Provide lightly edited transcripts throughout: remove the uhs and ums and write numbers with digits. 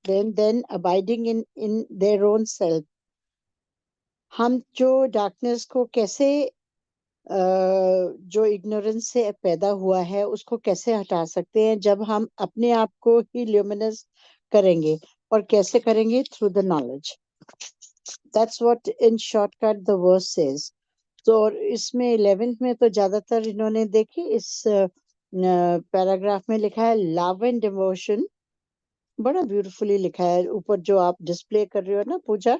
then abiding in their own self. हम जो darkness को कैसे जो ignorance से पैदा हुआ है उसको कैसे हटा सकते हैं, जब हम अपने आप को ही luminous करेंगे. और कैसे करेंगे? Through the knowledge. That's what in shortcut the verse says. तो और इसमें 11th में तो ज्यादातर इन्होंने देखी इस पैराग्राफ में लिखा है लव एंड डिवोशन. बड़ा ब्यूटीफुली लिखा है ऊपर जो आप डिस्प्ले कर रहे हो ना पूजा.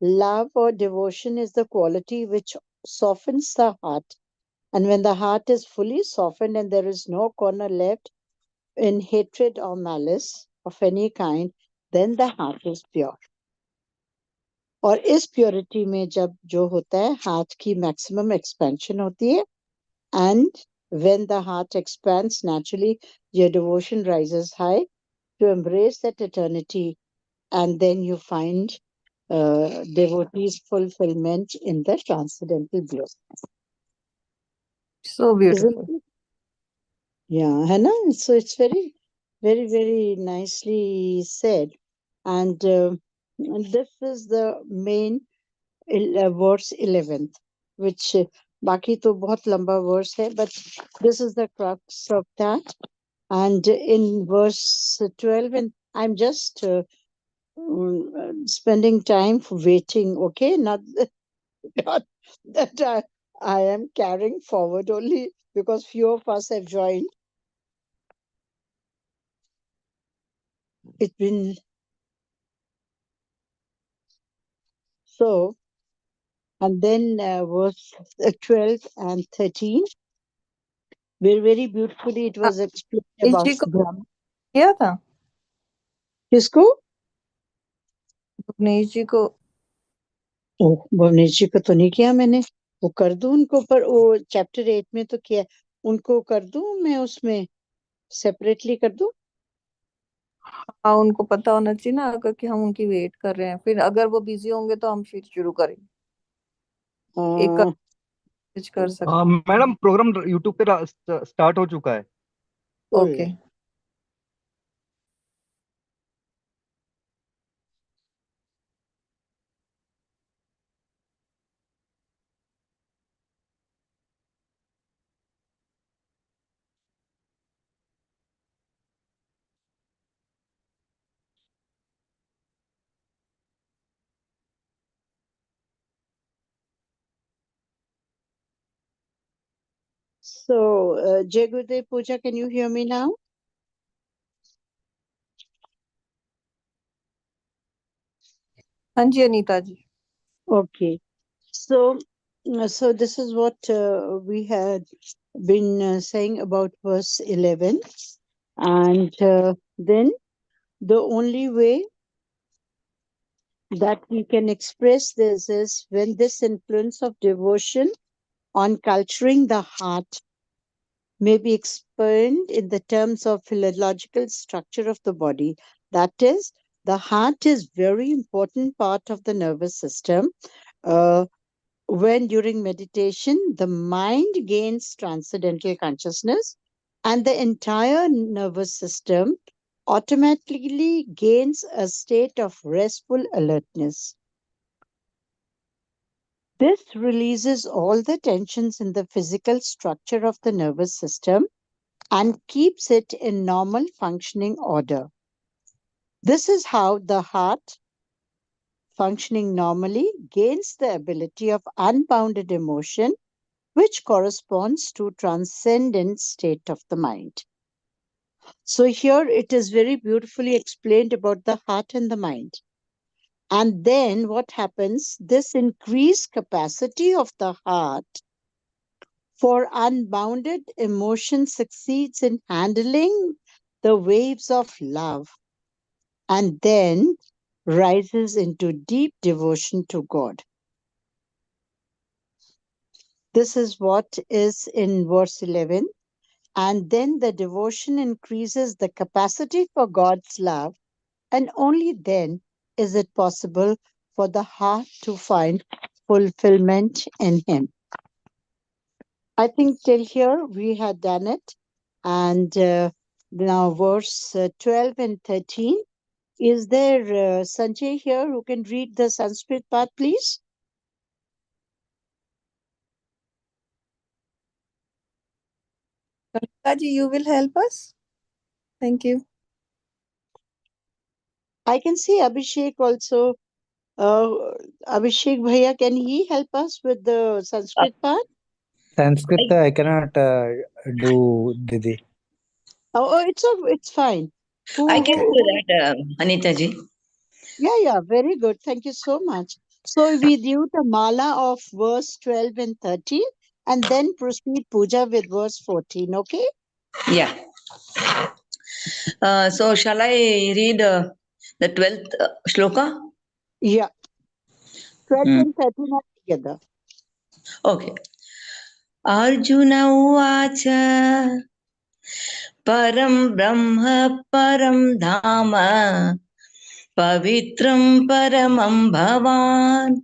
लव और devotion is the quality which softens the heart, and when the heart is fully softened and there is no corner left in hatred or malice of any kind, then the heart is pure. और इस purity में जब जो होता है heart की maximum expansion होती है, and when the heart expands naturally, your devotion rises high to embrace that eternity, and then you find devotees fulfillment in the transcendental bliss. So beautiful. Isn't it? Yeah, है ना? So it's very, very, very nicely said. And this is the main verse 11th, which बाकी तो बहुत लंबा verse है, but this is the crux of that. And in verse 12, and I'm just spending time for waiting, okay? Not that I am carrying forward, only because few of us have joined. It's been so, and then verse 12 and 13, very, very beautifully it was explained about जी को Brahma. किया था किसको? भुवनेश जी को. ओह, भुवनेश जी को तो नहीं किया मैंने. वो कर दूं उनको, पर वो चैप्टर 8 में तो किया. उनको कर दूं मैं उसमें सेपरेटली कर दूं? हाँ, उनको पता होना चाहिए ना अगर कि हम उनकी वेट कर रहे हैं. फिर अगर वो बिजी होंगे तो हम फिर शुरू करेंगे. एक हाँ, मैसेज कर सकते. मैडम प्रोग्राम यूट्यूब पे स्टार्ट हो चुका है. Okay. So, Jai Gurudev Puja, can you hear me now? हाँ जी अनीता जी. Okay. So, so this is what we had been saying about verse 11. And then the only way that we can express this is when this influence of devotion on culturing the heart may be explained in the terms of philological structure of the body. That is, the heart is very important part of the nervous system. When during meditation, the mind gains transcendental consciousness and the entire nervous system automatically gains a state of restful alertness. This releases all the tensions in the physical structure of the nervous system and keeps it in normal functioning order. This is how the heart, functioning normally, gains the ability of unbounded emotion, which corresponds to transcendent state of the mind. So here it is very beautifully explained about the heart and the mind. And then what happens? This increased capacity of the heart for unbounded emotion succeeds in handling the waves of love and then rises into deep devotion to God. This is what is in verse 11. And then the devotion increases the capacity for God's love, and only then is it possible for the heart to find fulfillment in Him. I think till here we had done it. And now verse 12 and 13. Is there Sanjay here who can read the Sanskrit part, please? Kaji, you will help us? Thank you. I can see Abhishek also. Abhishek Bhaiya, can he help us with the Sanskrit part? Sanskrit I cannot do, Didi. Oh, it's fine. I can do that, Anita ji. Yeah, very good. Thank you so much. So we do the mala of verse 12 and 13 and then proceed puja with verse 14, okay? Yeah. So shall I read the 12th shloka? Yeah. 12 and 13 are together. Okay. Arjuna uvacha param brahma param dhama pavitram paramam bhavan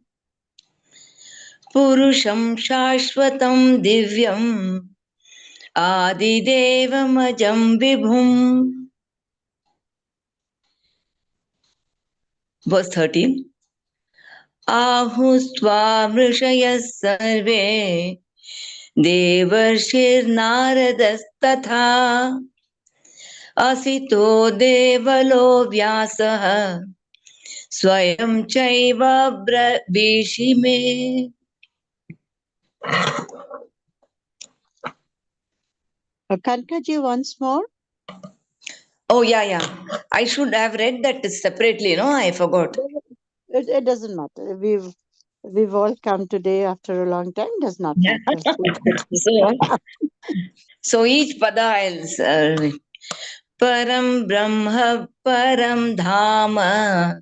purusham shashvatam divyam adidevamajam vibhum. Verse 13. Ahustva mrishayas sarve देवर्षिर्नारदस्तथा असितो देवलो व्यासः स्वयं चैव ब्रवीषि मे. Kankaji, once more. Oh yeah. I should have read that separately, no? I forgot. It doesn't matter. We've all come today after a long time. Does not matter. So each pada I'll read. Param Brahma Param Dhama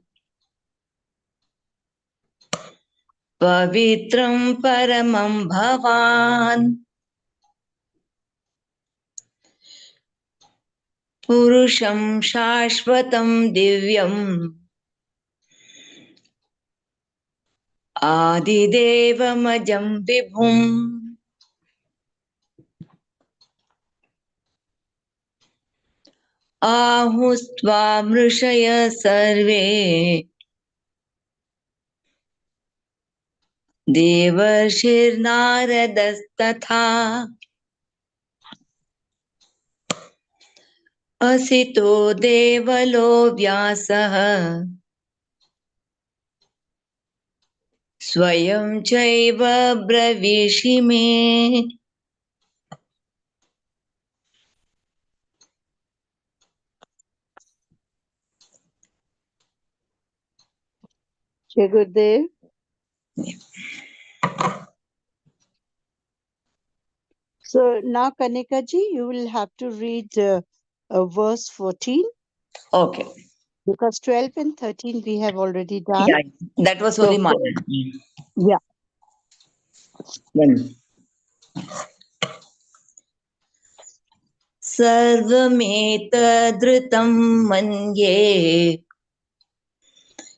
Pavitram Paramam Bhavan Purusham Shashvatam Divyam Adidevamajam Vibhum. Ahustva Mrishaya Sarve Devarshirnaradastatha Asito Devalo Vyasaha Swayam Chaiva Bravishi Me. Jai Gurudev. So now, Kanikaji, you will have to read verse 14. Okay. Because 12 and 13 we have already done. Yeah, that was only mine. Yeah. Then. Sarvametadritam manye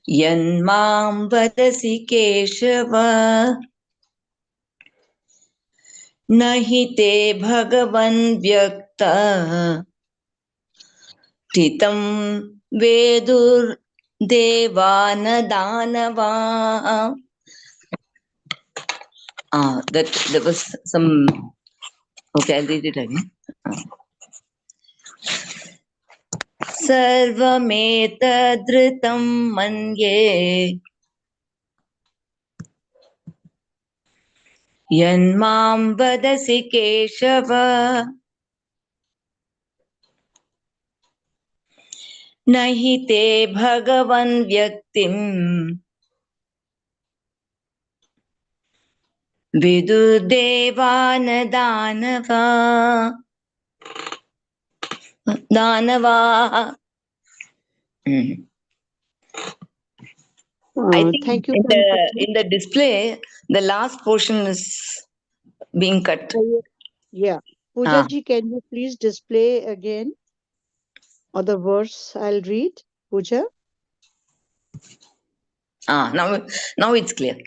Yanmam vadasi Keshava Nahi te bhagavan vyakta Titam vedur devana danava. That was some. Okay, I'll read it again. Sarvametadritam manye Yanmam vadasi Keshava Nahi te bhagavan vyaktim Vidudevana danava. I think thank you, in the display, the last portion is being cut. Yeah. Pooja ji, can you please display again? Or the verse I'll read, Pooja. Now it's clear.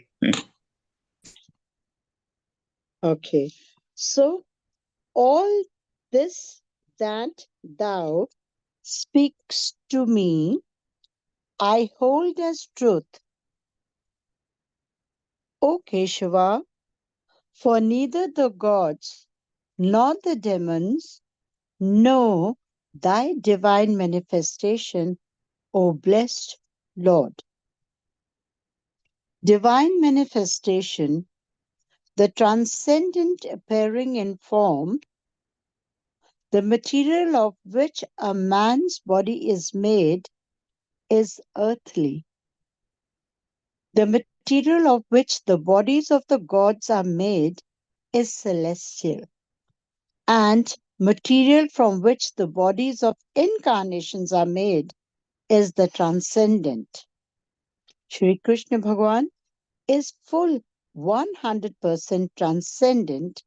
Okay. So, all this that thou speaks to me I hold as truth, O Keshava, for neither the gods nor the demons know thy divine manifestation, O blessed Lord. Divine manifestation, the transcendent appearing in form, the material of which a man's body is made, is earthly. The material of which the bodies of the gods are made is celestial. And material from which the bodies of incarnations are made is the transcendent. Shri Krishna Bhagavan is full 100% transcendent,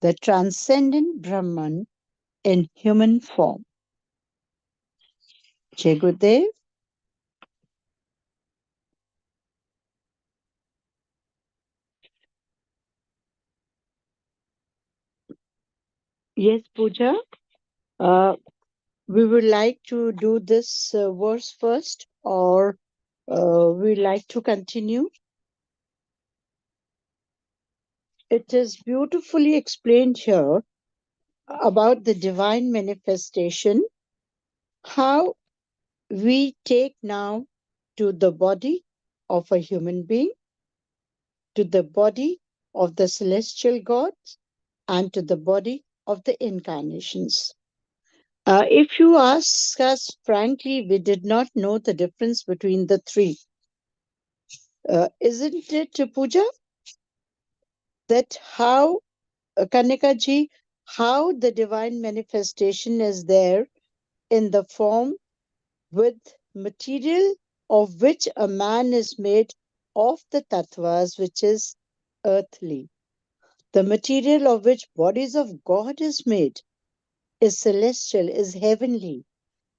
the transcendent Brahman in human form. Jai Gurudev. Yes, Pooja. We would like to do this verse first, or we like to continue. It is beautifully explained here about the divine manifestation, how we take now to the body of a human being, to the body of the celestial gods, and to the body of the incarnations. If you ask us frankly, we did not know the difference between the three. Isn't it, Pooja? That how, Kanika ji, how the divine manifestation is there in the form with material of which a man is made of the tattvas, which is earthly. The material of which bodies of God is made is celestial, is heavenly.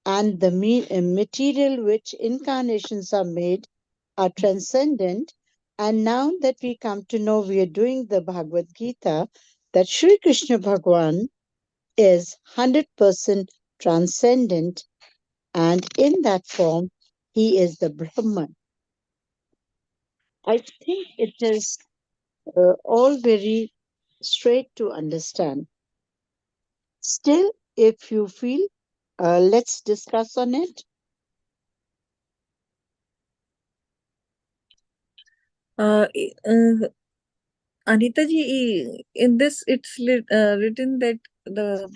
And the material which incarnations are made are transcendent. And now that we come to know, we are doing the Bhagwat Geeta, that Sri Krishna Bhagwan is 100% transcendent, and in that form, he is the Brahman. I think it is all very straight to understand. Still, if you feel, let's discuss on it. Anita ji, in this it's written that the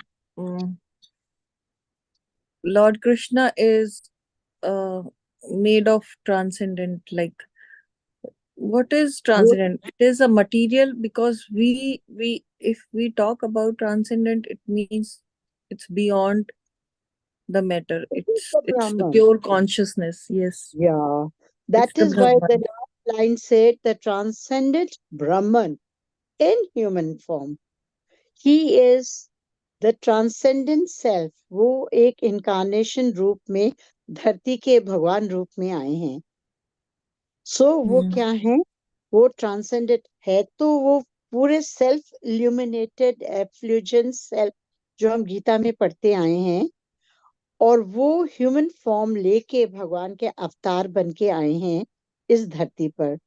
Lord Krishna is made of transcendent. Like, what is transcendent? It is a material, because we if we talk about transcendent, it means it's beyond the matter. It's the Brahman. pure consciousness. Yes. Yeah, that It's is the why the Brahman. last line said the transcendent Brahman in human form. He is the transcendent self. वो एक incarnation रूप में धरती के भगवान रूप में आए हैं. So वो क्या है? वो transcendent है, तो वो पूरे self illuminated effulgent self जो हम गीता में पढ़ते आए हैं, और वो ह्यूमन फॉर्म लेके भगवान के अवतार बन के आए हैं इस धरती पर.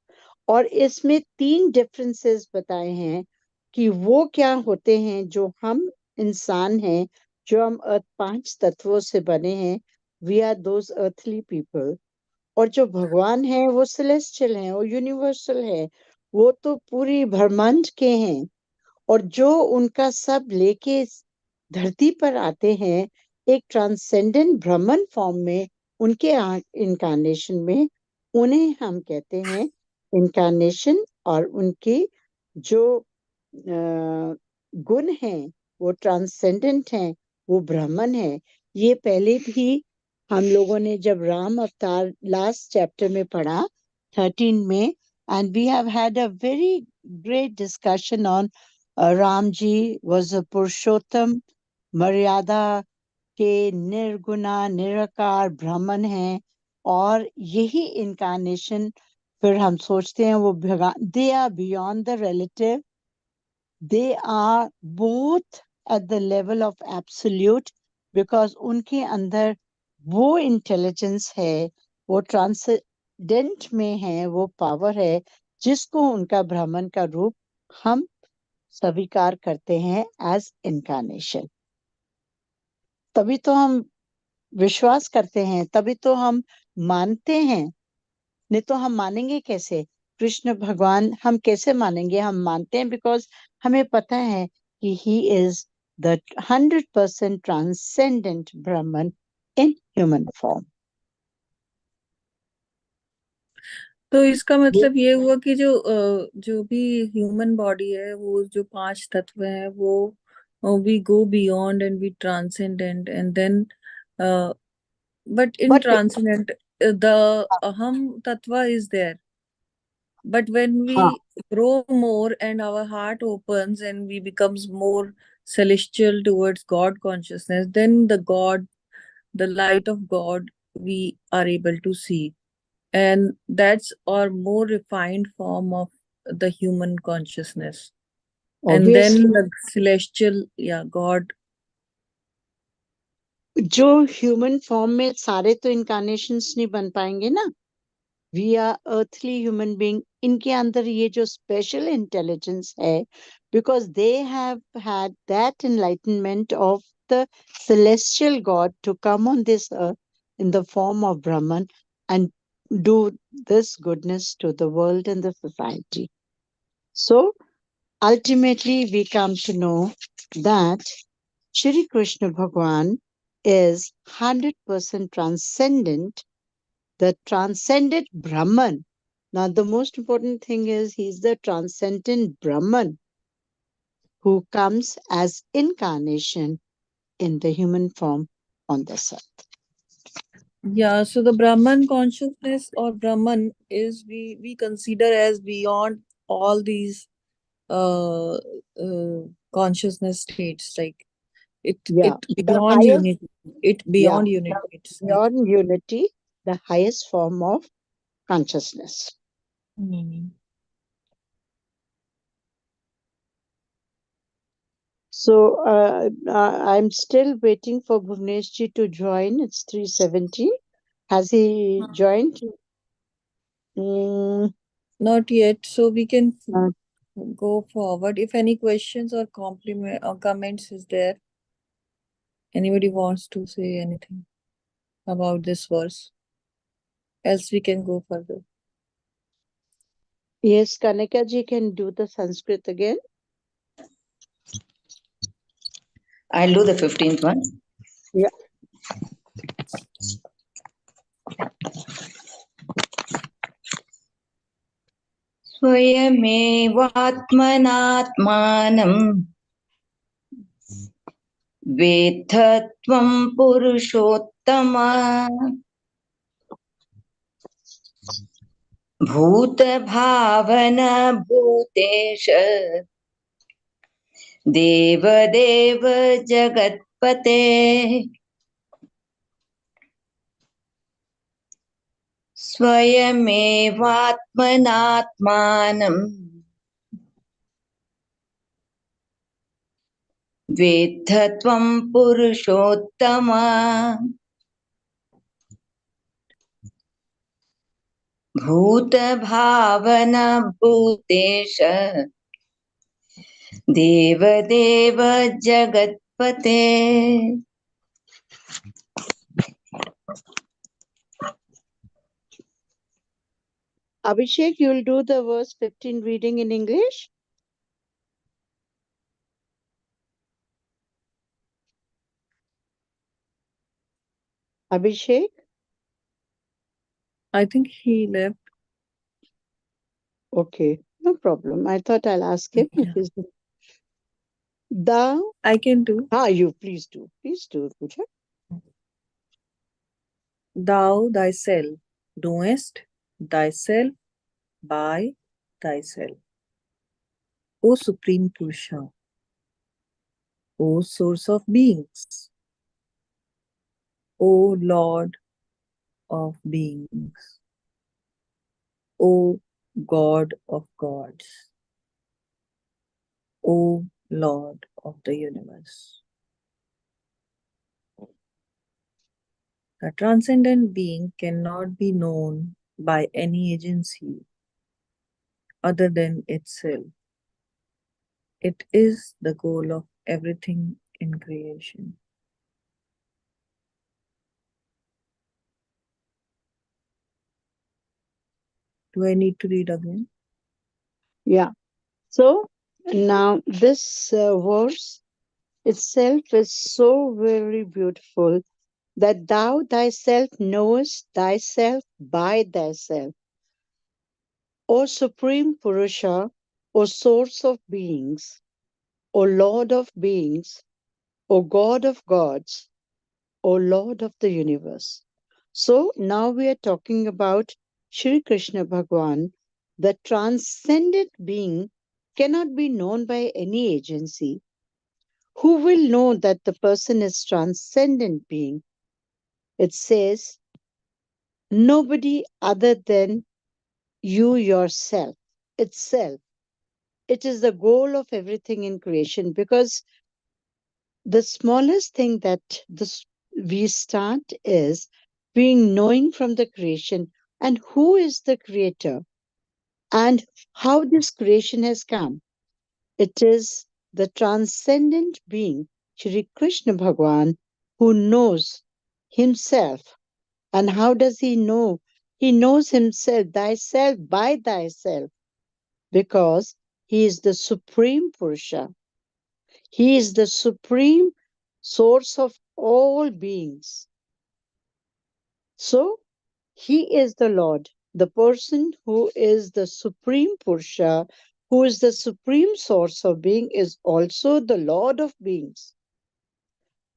और इसमें 3 डिफरेंसेस बताए हैं कि वो क्या होते हैं जो हम इंसान हैं, जो हम 5 तत्वों से बने हैं. We are those earthly people. और जो भगवान है वो सेलेस्टियल है, वो यूनिवर्सल है, वो तो पूरी ब्रह्मांड के हैं. और जो उनका सब लेके धरती पर आते हैं एक ट्रांसेंडेंट ब्रह्मन फॉर्म में, उनके इनकारनेशन में, उन्हें हम कहते हैं इनकारनेशन. और उनके जो गुण हैं वो ट्रांसेंडेंट हैं, वो ब्राह्मण है. ये पहले भी हम लोगों ने जब राम अवतार लास्ट चैप्टर में पढ़ा 13 में, and we have had a very great discussion on Ram ji was a पुरुषोत्तम, मर्यादा के निर्गुणा निराकार ब्राह्मण हैं. और यही इनकारनेशन फिर हम सोचते हैं वो they are beyond the relative, they are both at the level of absolute, because उनके अंदर वो इंटेलिजेंस है, वो ट्रांसेंडेंट में है, वो पावर है जिसको उनका ब्राह्मण का रूप हम स्वीकार करते हैं एज इनकारनेशन। तभी तो हम विश्वास करते हैं, तभी तो हम मानते हैं, नहीं तो हम मानेंगे कैसे? कृष्ण भगवान हम कैसे मानेंगे? हम मानते हैं बिकॉज हमें पता है कि ही इज द 100% ट्रांसेंडेंट ब्राह्मण इन ह्यूमन फॉर्म। तो इसका मतलब ये हुआ कि जो भी ह्यूमन बॉडी है, वो जो 5 तत्व है, वो we go beyond and we transcendent and then but in but transcendent the अहम तत्व is there, but when we हाँ, grow more and our heart opens and we becomes more celestial towards God consciousness, then the light of God, we are able to see, and that's our more refined form of the human consciousness. And then obviously the celestial, yeah, God. जो human form में सारे तो incarnations नहीं बन पाएंगे ना। We are earthly human being, इनके अंदर ये जो स्पेशल इंटेलिजेंस है, because they have had that enlightenment of the celestial God to come on this earth in the form of Brahman and do this goodness to the world and the society. So ultimately we come to know that Shri Krishna Bhagwan is 100% transcendent, the transcendent Brahman. Now, the most important thing is he's the transcendent Brahman who comes as incarnation in the human form on this earth. Yeah, so the Brahman consciousness or Brahman is we consider as beyond all these uh, consciousness states, like Yeah, it the beyond highest, unity, it yeah, beyond unity. It's like beyond unity, the highest form of consciousness. hmm. So I'm still waiting for Bhuvnesh ji to join. It's 3:17. Has he joined? Mm, Not yet, so we can uh, go forward. If any questions or compliment or comments is there, anybody wants to say anything about this verse, else we can go further. yes, Kanika ji can do the Sanskrit again. I'll do the 15th one. Yeah. स्वयमेवात्मनात्मानं वेत्थ त्वं पुरुषोत्तम भूतभावन भूतेश देवदेव जगत्पते स्वयमेवात्मनात्मानं वेत्थ त्वं पुरुषोत्तम भूतभावन भूतेश देवदेव जगत्पते। Abhishek, you'll do the verse 15 reading in English? Abhishek? I think he left. Okay, no problem. I thought I'll ask him if Yeah. he's thou. I can do. You please do. Please do, Pooja. Thou thyself knowest thyself by thyself. O Supreme Purusha, O Source of beings, O Lord of beings, O God of gods, O Lord of the universe. The transcendent being cannot be known by any agency other than itself. It is the goal of everything in creation. Do I need to read again? Yeah. So now this verse itself is so very beautiful, that thou thyself knowest thyself by thyself, O Supreme Purusha, O Source of beings, O Lord of beings, O God of gods, O Lord of the universe. So now we are talking about Shri Krishna Bhagwan, the transcendent being cannot be known by any agency. Who will know that the person is transcendent being? It says, nobody other than you yourself, itself. It is the goal of everything in creation, because the smallest thing that we start is being knowing from the creation, and who is the creator and how this creation has come. It is the transcendent being, Shri Krishna Bhagwan, who knows himself. And how does he know? He knows himself, thyself by thyself, because he is the Supreme Purusha. He is the supreme source of all beings. So, he is the Lord, the person who is the Supreme Purusha, who is the supreme source of being, is also the Lord of beings.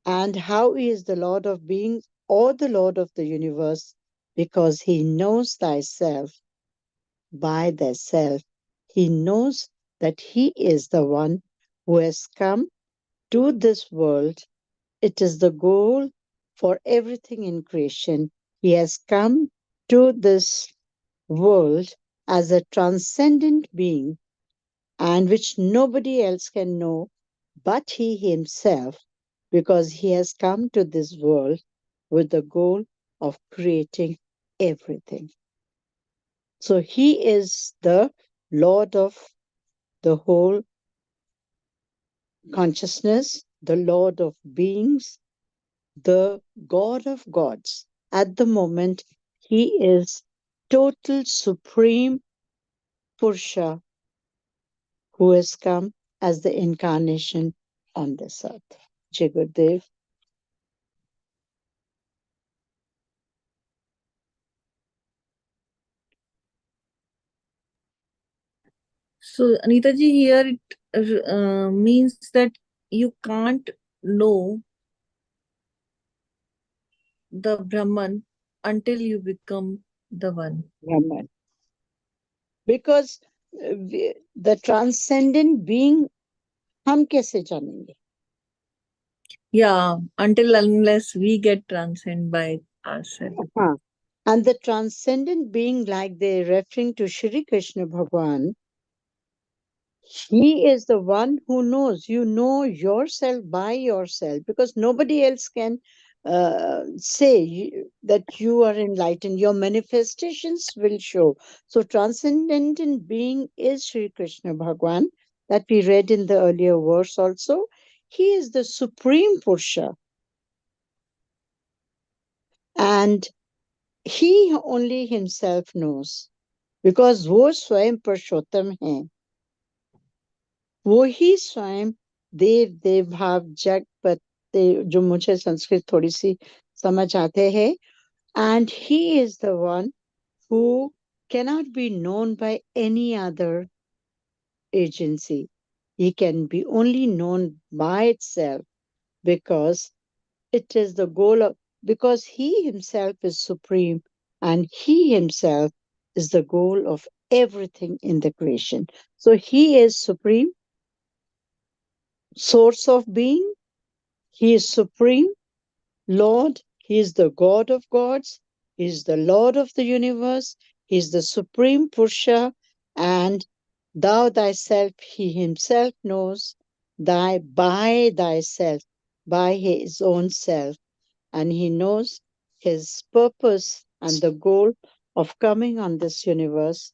And how he is the Lord of beings or the Lord of the universe? Because he knows thyself by thyself. He knows that he is the one who has come to this world. It is the goal for everything in creation. He has come to this world as a transcendent being, and which nobody else can know but he himself, because he has come to this world with the goal of creating everything. So he is the Lord of the whole consciousness, the Lord of beings, the God of gods. At the moment, he is total supreme Purusha who has come as the incarnation on this earth. Jai Gurudev. So, Anita ji, here it means that you can't know the Brahman until you become the one. Brahman. Because the transcendent being, हम कैसे जानेंगे? Yeah, until unless we get transcended by ourselves. And the transcendent being, like they're referring to Shri Krishna Bhagwan, he is the one who knows. You know yourself by yourself, because nobody else can say that you are enlightened. Your manifestations will show. So transcendent being is Shri Krishna Bhagwan, that we read in the earlier verse also. He is the supreme Purusha. And he only himself knows, because वो स्वयं पुरुषोत्तम हैं, वो ही स्वयं देव देव भाव जगपते, जो मुझे संस्कृत थोड़ी सी समझ आते हैं. And he is the one who cannot be known by any other agency. He can be only known by itself, because it is the goal of, because he himself is supreme, and he himself is the goal of everything in the creation. So he is supreme source of being. He is supreme Lord. He is the God of gods. He is the Lord of the universe. He is the supreme Purusha. And thou thyself, he himself knows by thyself, by his own self. And he knows his purpose and the goal of coming on this universe,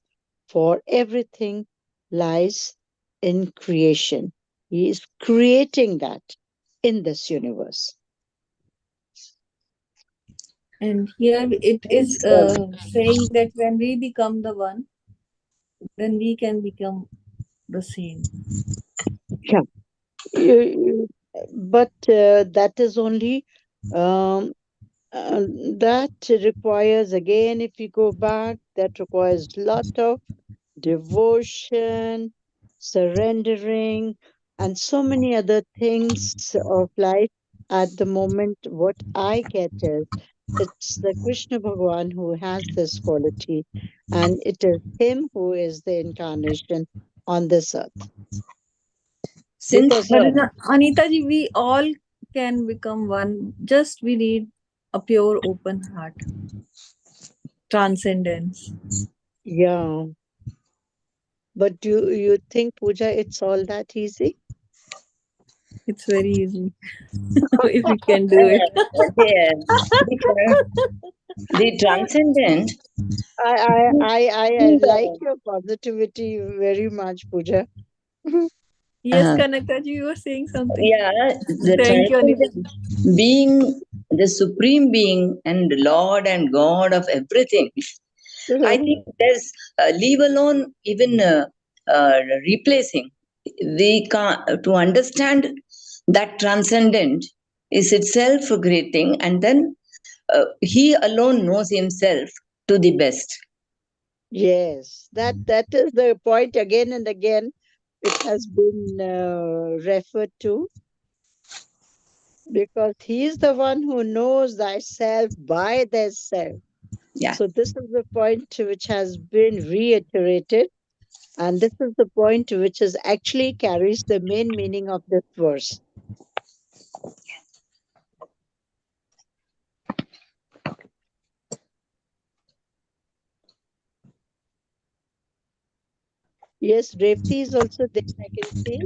for everything lies in creation. He is creating that in this universe. And here it is saying that when we become the one, then we can become the same. Yeah. But that is only um, that requires, again, if you go back, that requires lot of devotion, surrendering, and so many other things of life. At the moment, what I get is it's the Krishna Bhagavan who has this quality, and it is him who is the incarnation on this earth. Since Because But Anita ji, we all can become one. Just we need a pure open heart. Transcendence. yeah, but do you think, Pooja, it's all that easy? It's very easy if we can do it. the transcendent. I like your positivity very much, Pooja. Yes, Uh, Kanaka ji, you were saying something. yeah, the Thank you, Anita transcendent ji. being the supreme being and Lord and God of everything. I think there's leave alone even replacing. We can't to understand that transcendent is itself a great thing, and then he alone knows himself to the best. Yes, that is the point again and again. It has been referred to, because he is the one who knows thyself by thyself. Yeah. So this is the point which has been reiterated, and this is the point which is actually carries the main meaning of this verse. Yes, Revati is also there, I can see.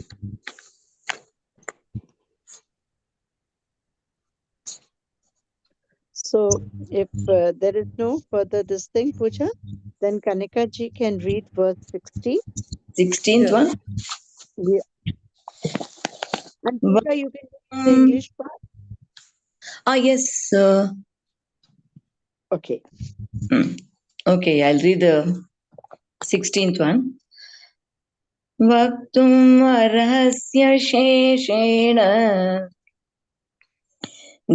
So if there is no further this thing, Pooja, then Kanika ji can read verse 16. 16th Sure. one. Yeah. And Pooja, you can read the English part. Yes. Okay. Okay, I'll read the 16th one. वक्तुम् अर्हस्य शेषेण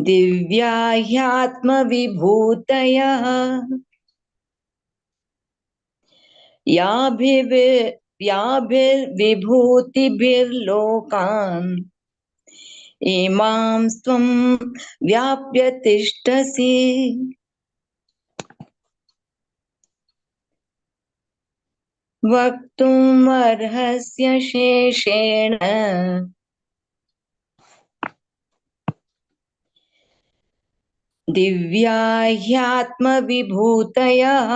दिव्या ह्यात्मविभूतयः याभिर्विभूतिभिर्लोकान् इमां त्वं व्याप्य तिष्ठसि वक्तुम् अर्हस्य शेषेण दिव्या ह्यात्मविभूतयः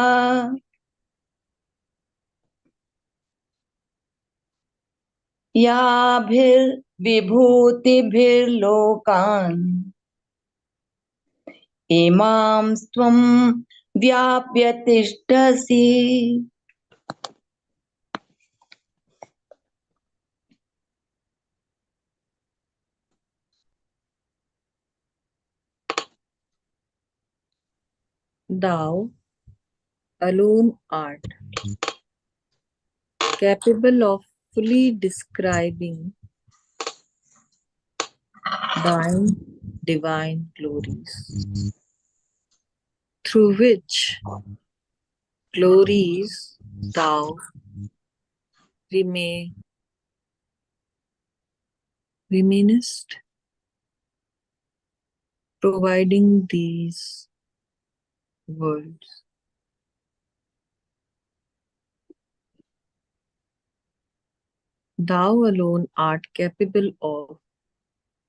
याभिर्विभूतिभिर्लोकान् इमां त्वं व्याप्य तिष्ठसि Thou alone art capable of fully describing thine divine glories, through which glories thou remainest, providing these worlds. Thou alone art capable of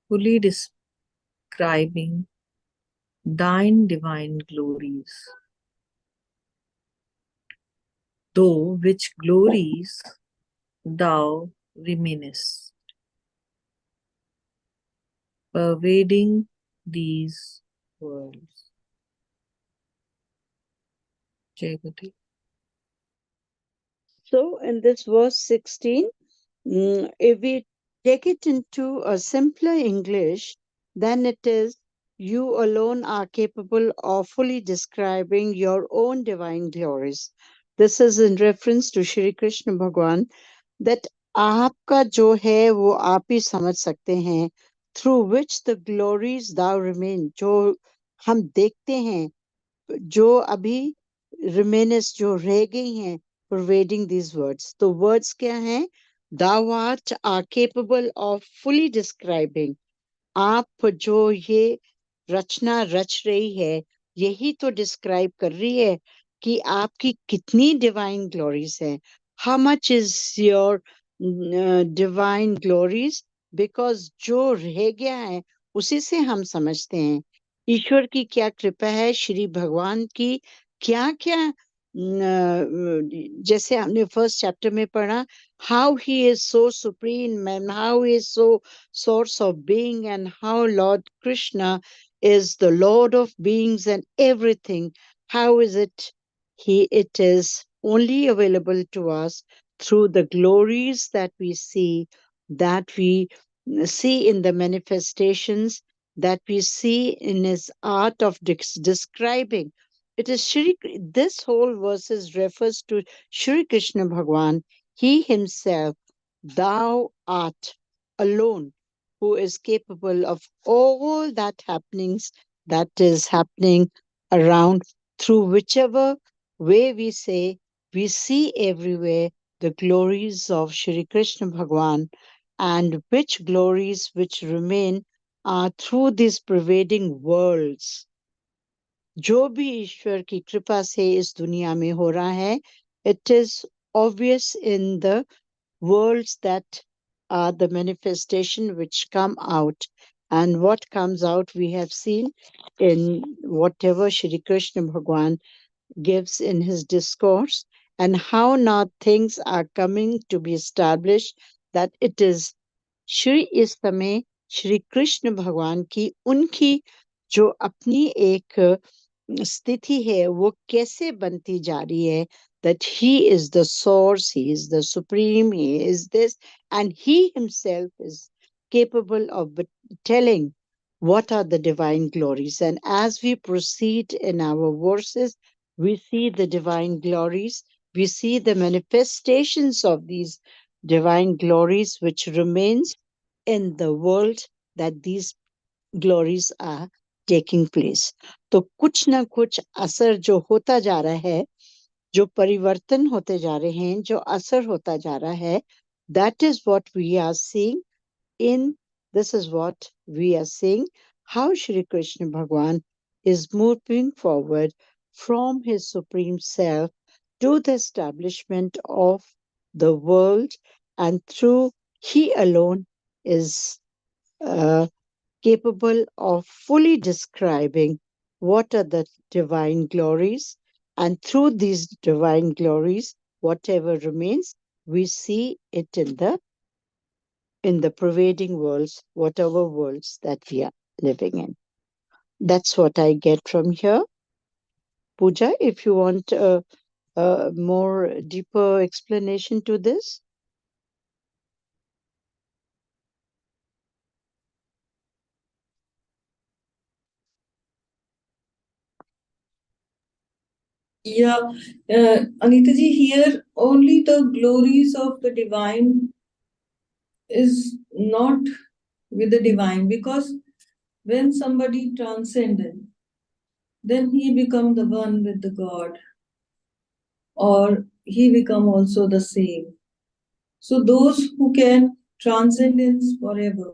fully describing thine divine glories, though which glories thou remainest, pervading these worlds. जय गुरुदेव। So in this verse 16, if we take it into a simpler English, then it is, you alone are capable of fully describing your own divine glories. This is in reference to Shri Krishna Bhagwan, that आपका जो है वो आप ही समझ सकते हैं, through which the glories thou remain, जो हम देखते हैं, जो अभी remainest जो रह गई हैं, pervading these words. तो words क्या हैं? Thou art are capable of fully describing. आप जो ये रचना रच रही है, यही तो डिस्क्राइब कर रही है कि आपकी कितनी डिवाइन ग्लोरीज है. How much is your divine glories? Because जो रह गया है उसी से हम समझते हैं ईश्वर की क्या कृपा है, श्री भगवान की क्या क्या जैसे हमने फर्स्ट चैप्टर में पढ़ा, how he is so supreme and how he is so source of being, and how Lord Krishna is the Lord of beings and everything. How is it it is only available to us through the glories that we see in the manifestations, that we see in his art of describing. It is this whole verses refers to Shri Krishna Bhagwan. He himself, thou art alone, who is capable of all that happenings that is happening around, through whichever way we say, we see everywhere the glories of Shri Krishna Bhagwan, and which glories which remain are through these pervading worlds. जो भी ईश्वर की कृपा से इस दुनिया में हो रहा है, it is obvious in the worlds that are the manifestation which come out. And what comes out we have seen in whatever Shri Krishna Bhagwan gives in his discourse, and how now things are coming to be established, that it is Shri इस समय श्री कृष्ण भगवान की उनकी जो अपनी एक स्थिति है वो कैसे बनती जा रही है, that he is the source, he is the supreme, he is this, and he himself is capable of telling what are the divine glories. And as we proceed in our verses, we see the divine glories, we see the manifestations of these divine glories which remains in the world that these glories are taking place. तो कुछ ना कुछ असर जो होता जा रहा है, जो परिवर्तन होते जा रहे हैं, जो असर होता जा रहा है, that is what we are seeing this is what we are seeing, how Shri Krishna Bhagwan is moving forward from his supreme self to the establishment of the world, and through he alone is capable of fully describing what are the divine glories, and through these divine glories, whatever remains, we see it in the pervading worlds, whatever worlds that we are living in. That's what I get from here. Pooja, if you want a more deeper explanation to this. Yeah, Anita ji, here only the glories of the divine is not with the divine, because when somebody transcendent, then he become the one with the God, or he become also the same. So those who can transcendence forever,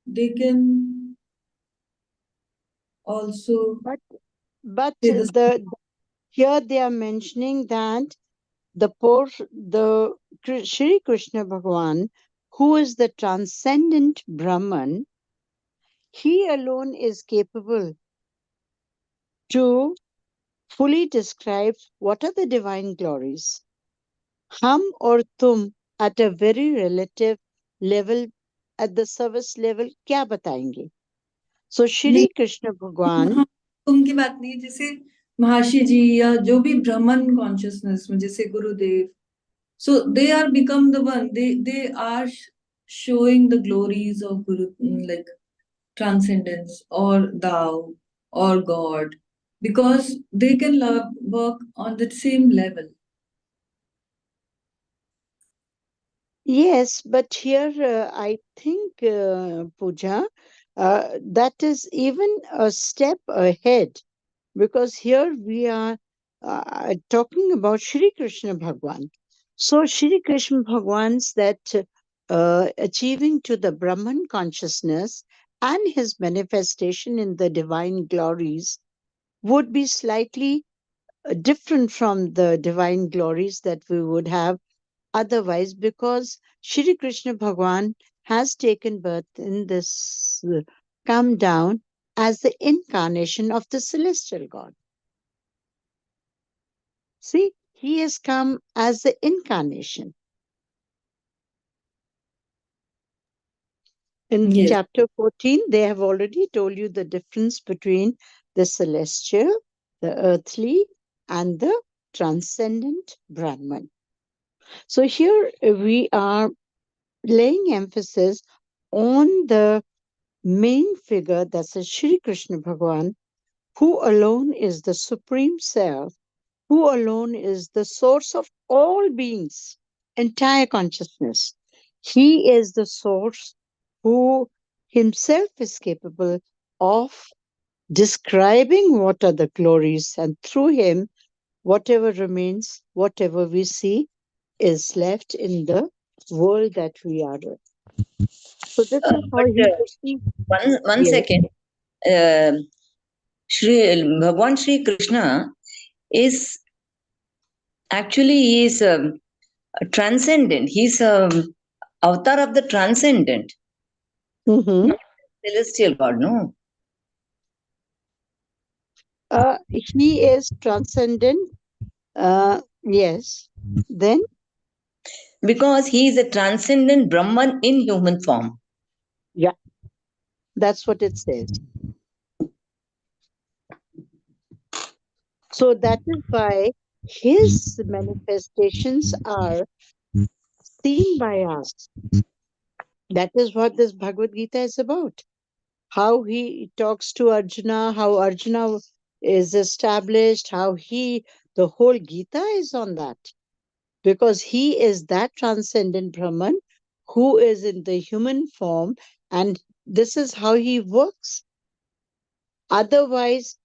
they can also. But here they are mentioning that the Shri Krishna Bhagwan, who is the transcendent Brahman, he alone is capable to fully describe what are the divine glories. Hum or tum at a very relative level, at the service level, क्या बताएंगे? So Shri Krishna Bhagwan. तुम की बात नहीं, जैसे महर्षि जी या जो भी ब्रह्मन कॉन्शियसनेस में जैसे गुरुदेव, so they are become the one, they are showing the glories of Guru, like transcendence or thou or God, because they can love, work on the same level. Yes, but here I think, Pooja, that is even a step ahead, because here we are talking about Shri Krishna Bhagwan. So Shri Krishna Bhagwan's that achieving to the Brahman consciousness and his manifestation in the divine glories would be slightly different from the divine glories that we would have otherwise, because Shri Krishna Bhagwan has taken birth in this, come down as the incarnation of the celestial God. See, he has come as the incarnation. In Yes. chapter 14, they have already told you the difference between the celestial, the earthly, and the transcendent Brahman. So here we are laying emphasis on the main figure, that's a Shri Krishna Bhagwan, who alone is the Supreme Self, who alone is the source of all beings, entire consciousness. He is the source who himself is capable of describing what are the glories, and through him, whatever remains, whatever we see, is left in the world that we are in. So this is how But he perceives. one Yes. second. Shri Bhagwan Shri Krishna is actually he is transcendent. He's avatar of the transcendent, Mhm. not celestial God. No, He is transcendent. Yes. Then, because he is a transcendent Brahman in human form. yeah, that's what it says. So that is why his manifestations are seen by us. That is what this Bhagavad Gita is about. How he talks to Arjuna, how Arjuna is established, how the whole Gita is on that. Because he is that transcendent Brahman who is in the human form, and this is how he works. Otherwise,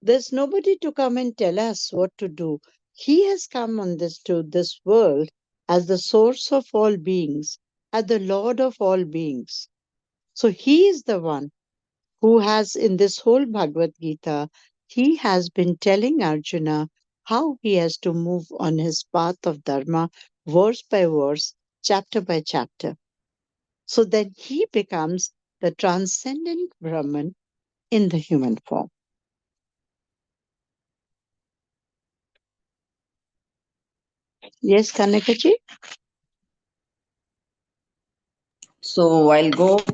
there's nobody to come and tell us what to do. He has come on to this world as the source of all beings, as the Lord of all beings. So he is the one who has, in this whole Bhagavad Gita, he has been telling Arjuna how he has to move on his path of Dharma, verse by verse, chapter by chapter. So then he becomes the transcendent Brahman in the human form. Yes, Kanakaji? So I'll go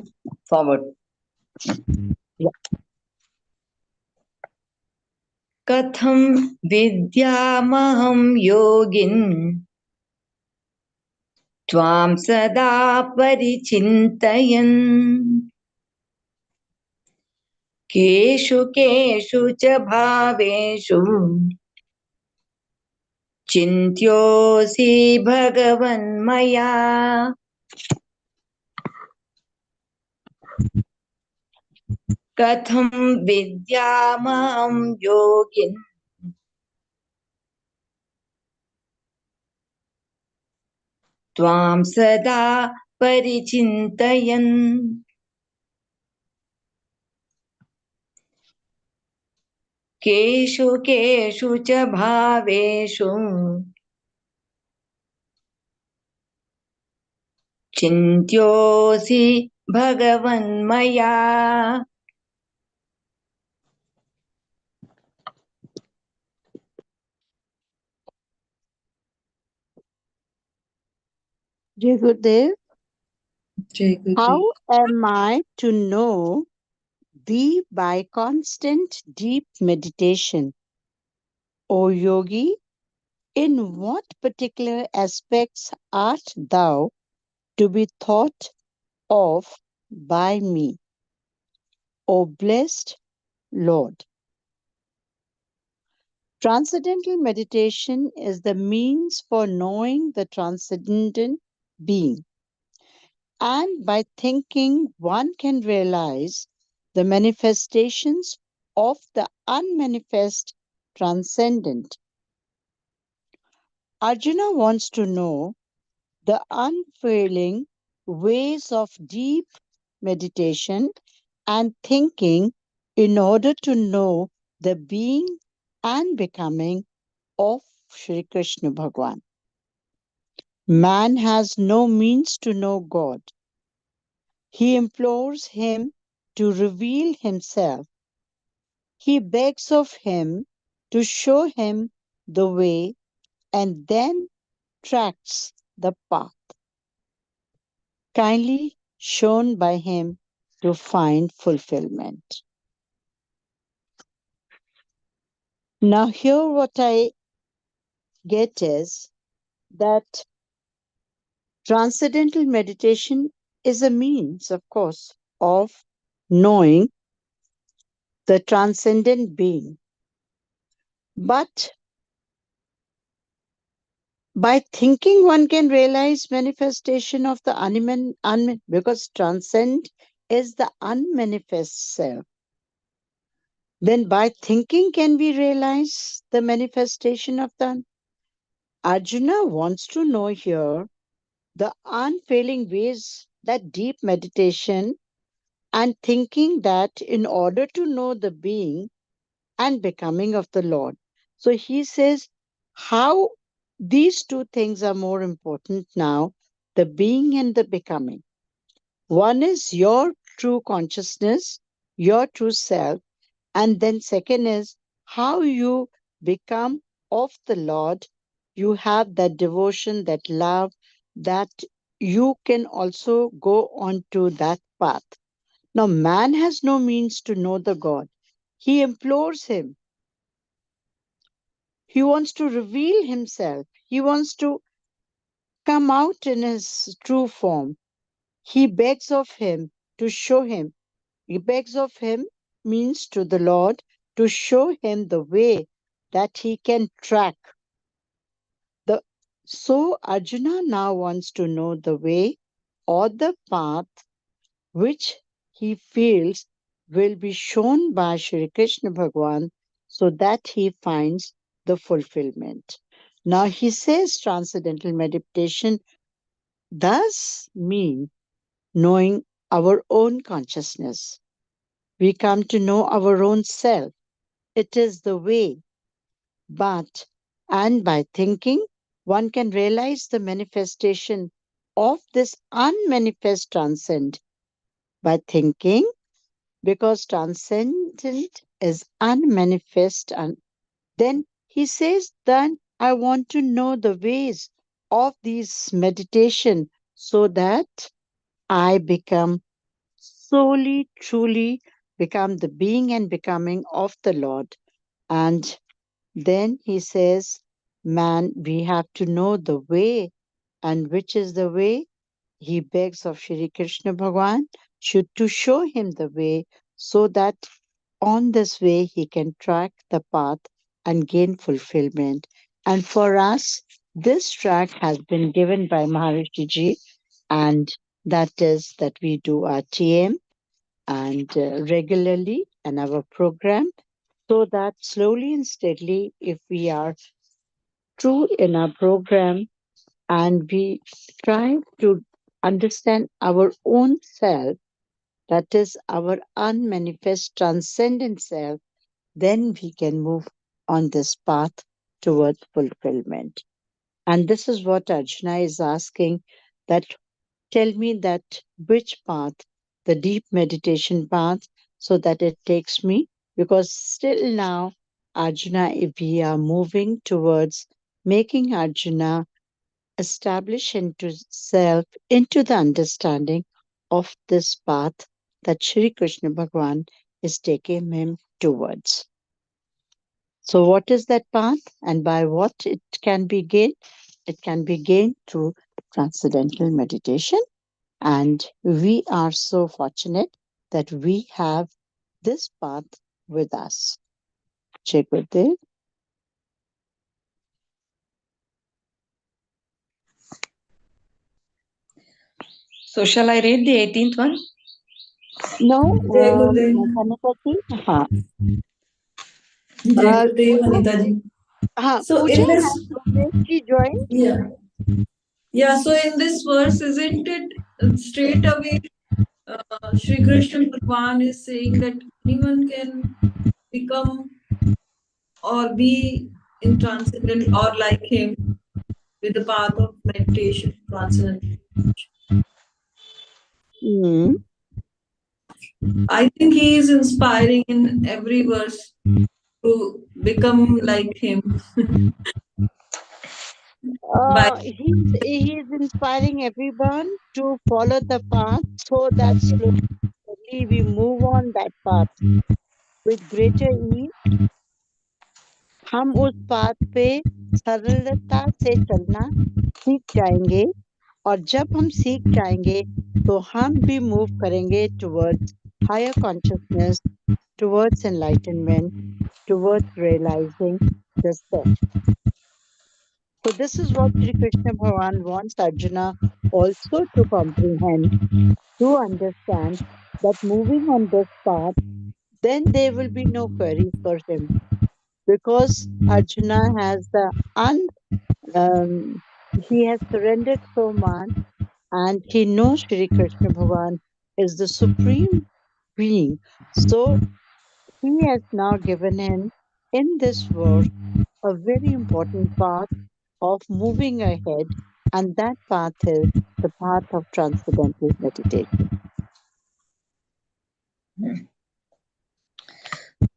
forward. Yeah. Katham vidyamaham yogin tvam sada parichintayan keshu keshu cha bhaveshu chintyosi bhagavan maya. Katham vidyamaham yogin त्वां सदा परिचिन्तयन् केषु केषु च भावेषु चिन्त्योऽसि भगवन्मया. Jai Gurudev, Jai Guruji. how am I to know thee? By constant deep meditation, O yogi, in what particular aspects art thou to be thought of by me, O blessed Lord? Transcendental meditation is the means for knowing the transcendent being. And by thinking, one can realize the manifestations of the unmanifest transcendent. Arjuna wants to know the unfailing ways of deep meditation and thinking in order to know the being and becoming of Shri Krishna Bhagwan. Man has no means to know God. He implores him to reveal himself. He begs of him to show him the way and then tracks the path, kindly shown by him to find fulfillment. Now, here what I get is that transcendental meditation is a means, of course, of knowing the transcendent being. But by thinking, one can realize manifestation of the because transcend is the unmanifest self. Then by thinking can we realize the manifestation of the Arjuna wants to know here the unfailing ways, that deep meditation and thinking that in order to know the being and becoming of the Lord. So he says how these two things are more important now, the being and the becoming. One is your true consciousness, your true self, and then second is how you become of the Lord. You have that devotion, that love, that you can also go on to that path. Now, man has no means to know the God. He implores him. He wants to reveal himself. He wants to come out in his true form. He begs of him to show him. He begs of him means to the Lord to show him the way that he can track. So Arjuna now wants to know the way or the path which he feels will be shown by Shri Krishna Bhagwan so that he finds the fulfillment. Now he says transcendental meditation does mean knowing our own consciousness. We come to know our own self. It is the way. And by thinking, one can realize the manifestation of this unmanifest transcend. By thinking, because transcendent is unmanifest, and then he says, then I want to know the ways of these meditation so that I become solely, truly become the being and becoming of the Lord. And then he says, man, we have to know the way. And which is the way? He begs of Shri Krishna Bhagwan to show him the way so that on this way he can track the path and gain fulfillment. And for us, this track has been given by Maharishi Ji, and that is that we do our TM and regularly in our program, so that slowly and steadily, if we are true in our program and we try to understand our own self, that is our unmanifest transcendent self, then we can move on this path towards fulfillment. And this is what Arjuna is asking, that tell me that which path, the deep meditation path, so that it takes me, because still now, Arjuna, if we are moving towards making Arjuna establish into self, into the understanding of this path that Shri Krishna Bhagwan is taking him towards. So what is that path and by what it can be gained? It can be gained through transcendental meditation. And we are so fortunate that we have this path with us. Jai Gurudev. So shall I read the 18th one? No, Jai Gurudev. Kanika ji? हाँ. Jai Gurudev, Anita ji. हाँ, So Pooja in this, has Umesh joined. yeah. So in this verse, isn't it straight away? Shri Krishna Bhagwan is saying that anyone can become or be in transcendent or like him with the path of meditation, transcendental. Hmm. I think he is inspiring in every verse to become like him. He's inspiring everyone to follow the path so that slowly we move on that path with greater ease. हम उस path पे सरलता से चलना सीख जाएंगे और जब हम सीख जाएंगे तो हम भी मूव करेंगे towards higher consciousness, towards enlightenment, towards realizing the self. So this is what Sri Krishna Bhagavan wants Arjuna also to comprehend, to understand that moving on this path, then there will be no queries for him because Arjuna has he has surrendered so much and he knows Sri Krishna Bhagavan is the supreme being. So he has now given him in this verse a very important path of moving ahead, and that path is the path of transcendental meditation.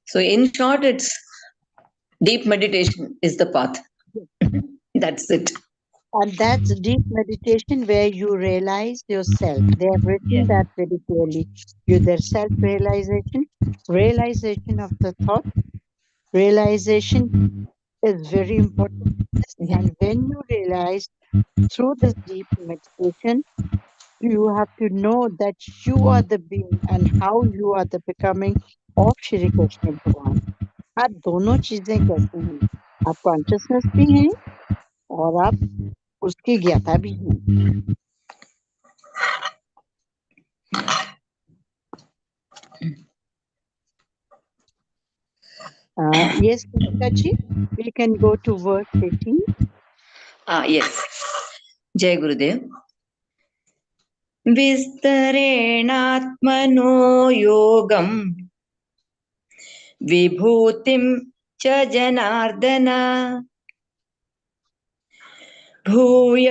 So in short, it's deep meditation is the path. That's it. And that's deep meditation where you realize yourself. They have written that very clearly. Their self-realization, realization of the thought, realization is very important. And when you realize through this deep meditation, you have to know that you are the being and how you are the becoming of Shri Krishna Bhagavan. आप दोनों चीजें कैसे हैं? आप consciousness भी हैं और आप उसकी ज्ञाता भी हैं. Yes, Kanika ji, we can go to verse 18. Yes. Jai Gurudev. विस्तरेणात्मनो योगं विभूतिं च जनार्दन भूय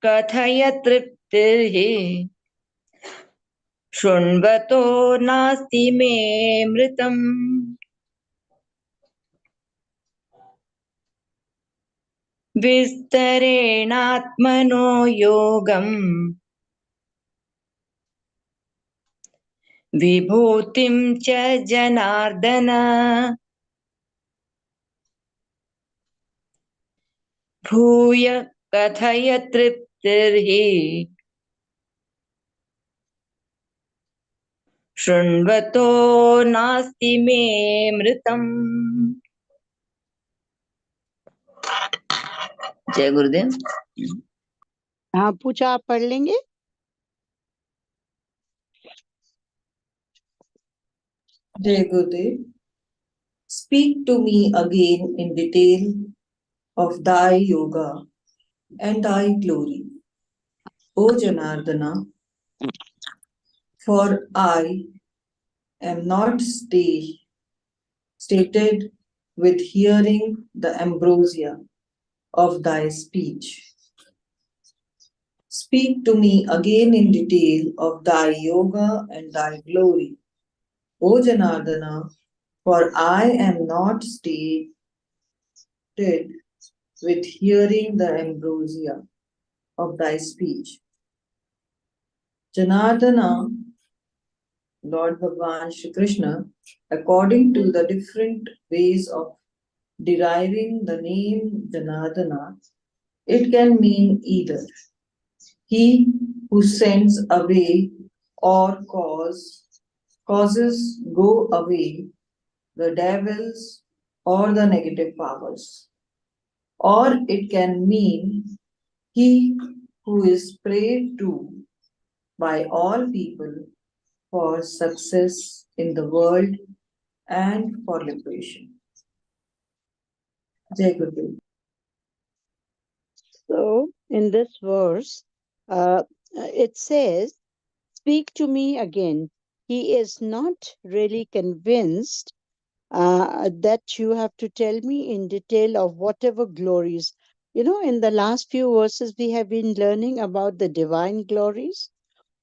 कथय तृप्तिः शृण्वतो नास्ति मे मृतम्. विस्तरेणात्मनो योगं विभूतिं च जनार्दन भूय कथय तृप्तिर्हि शृण्वतो नास्ति मे मृतम्. जय गुरुदेव. हाँ, पूजा आप पढ़ लेंगे? Jai Gurudev. Speak to me again in detail of thy yoga and thy glory, O Janardana, for I am not stated with hearing the ambrosia of thy speech. Speak to me again in detail of thy yoga and thy glory, O Janardana, for I am not stated with hearing the ambrosia of thy speech. Janardana, Lord Bhagwan Shri Krishna, according to the different ways of deriving the name Janardana, it can mean either he who sends away or causes go away the devils or the negative powers. Or it can mean he who is prayed to by all people for success in the world and for liberation. Jai Gurudev. So, in this verse, it says, "Speak to me again." He is not really convinced that you have to tell me in detail of whatever glories. In the last few verses, we have been learning about the divine glories,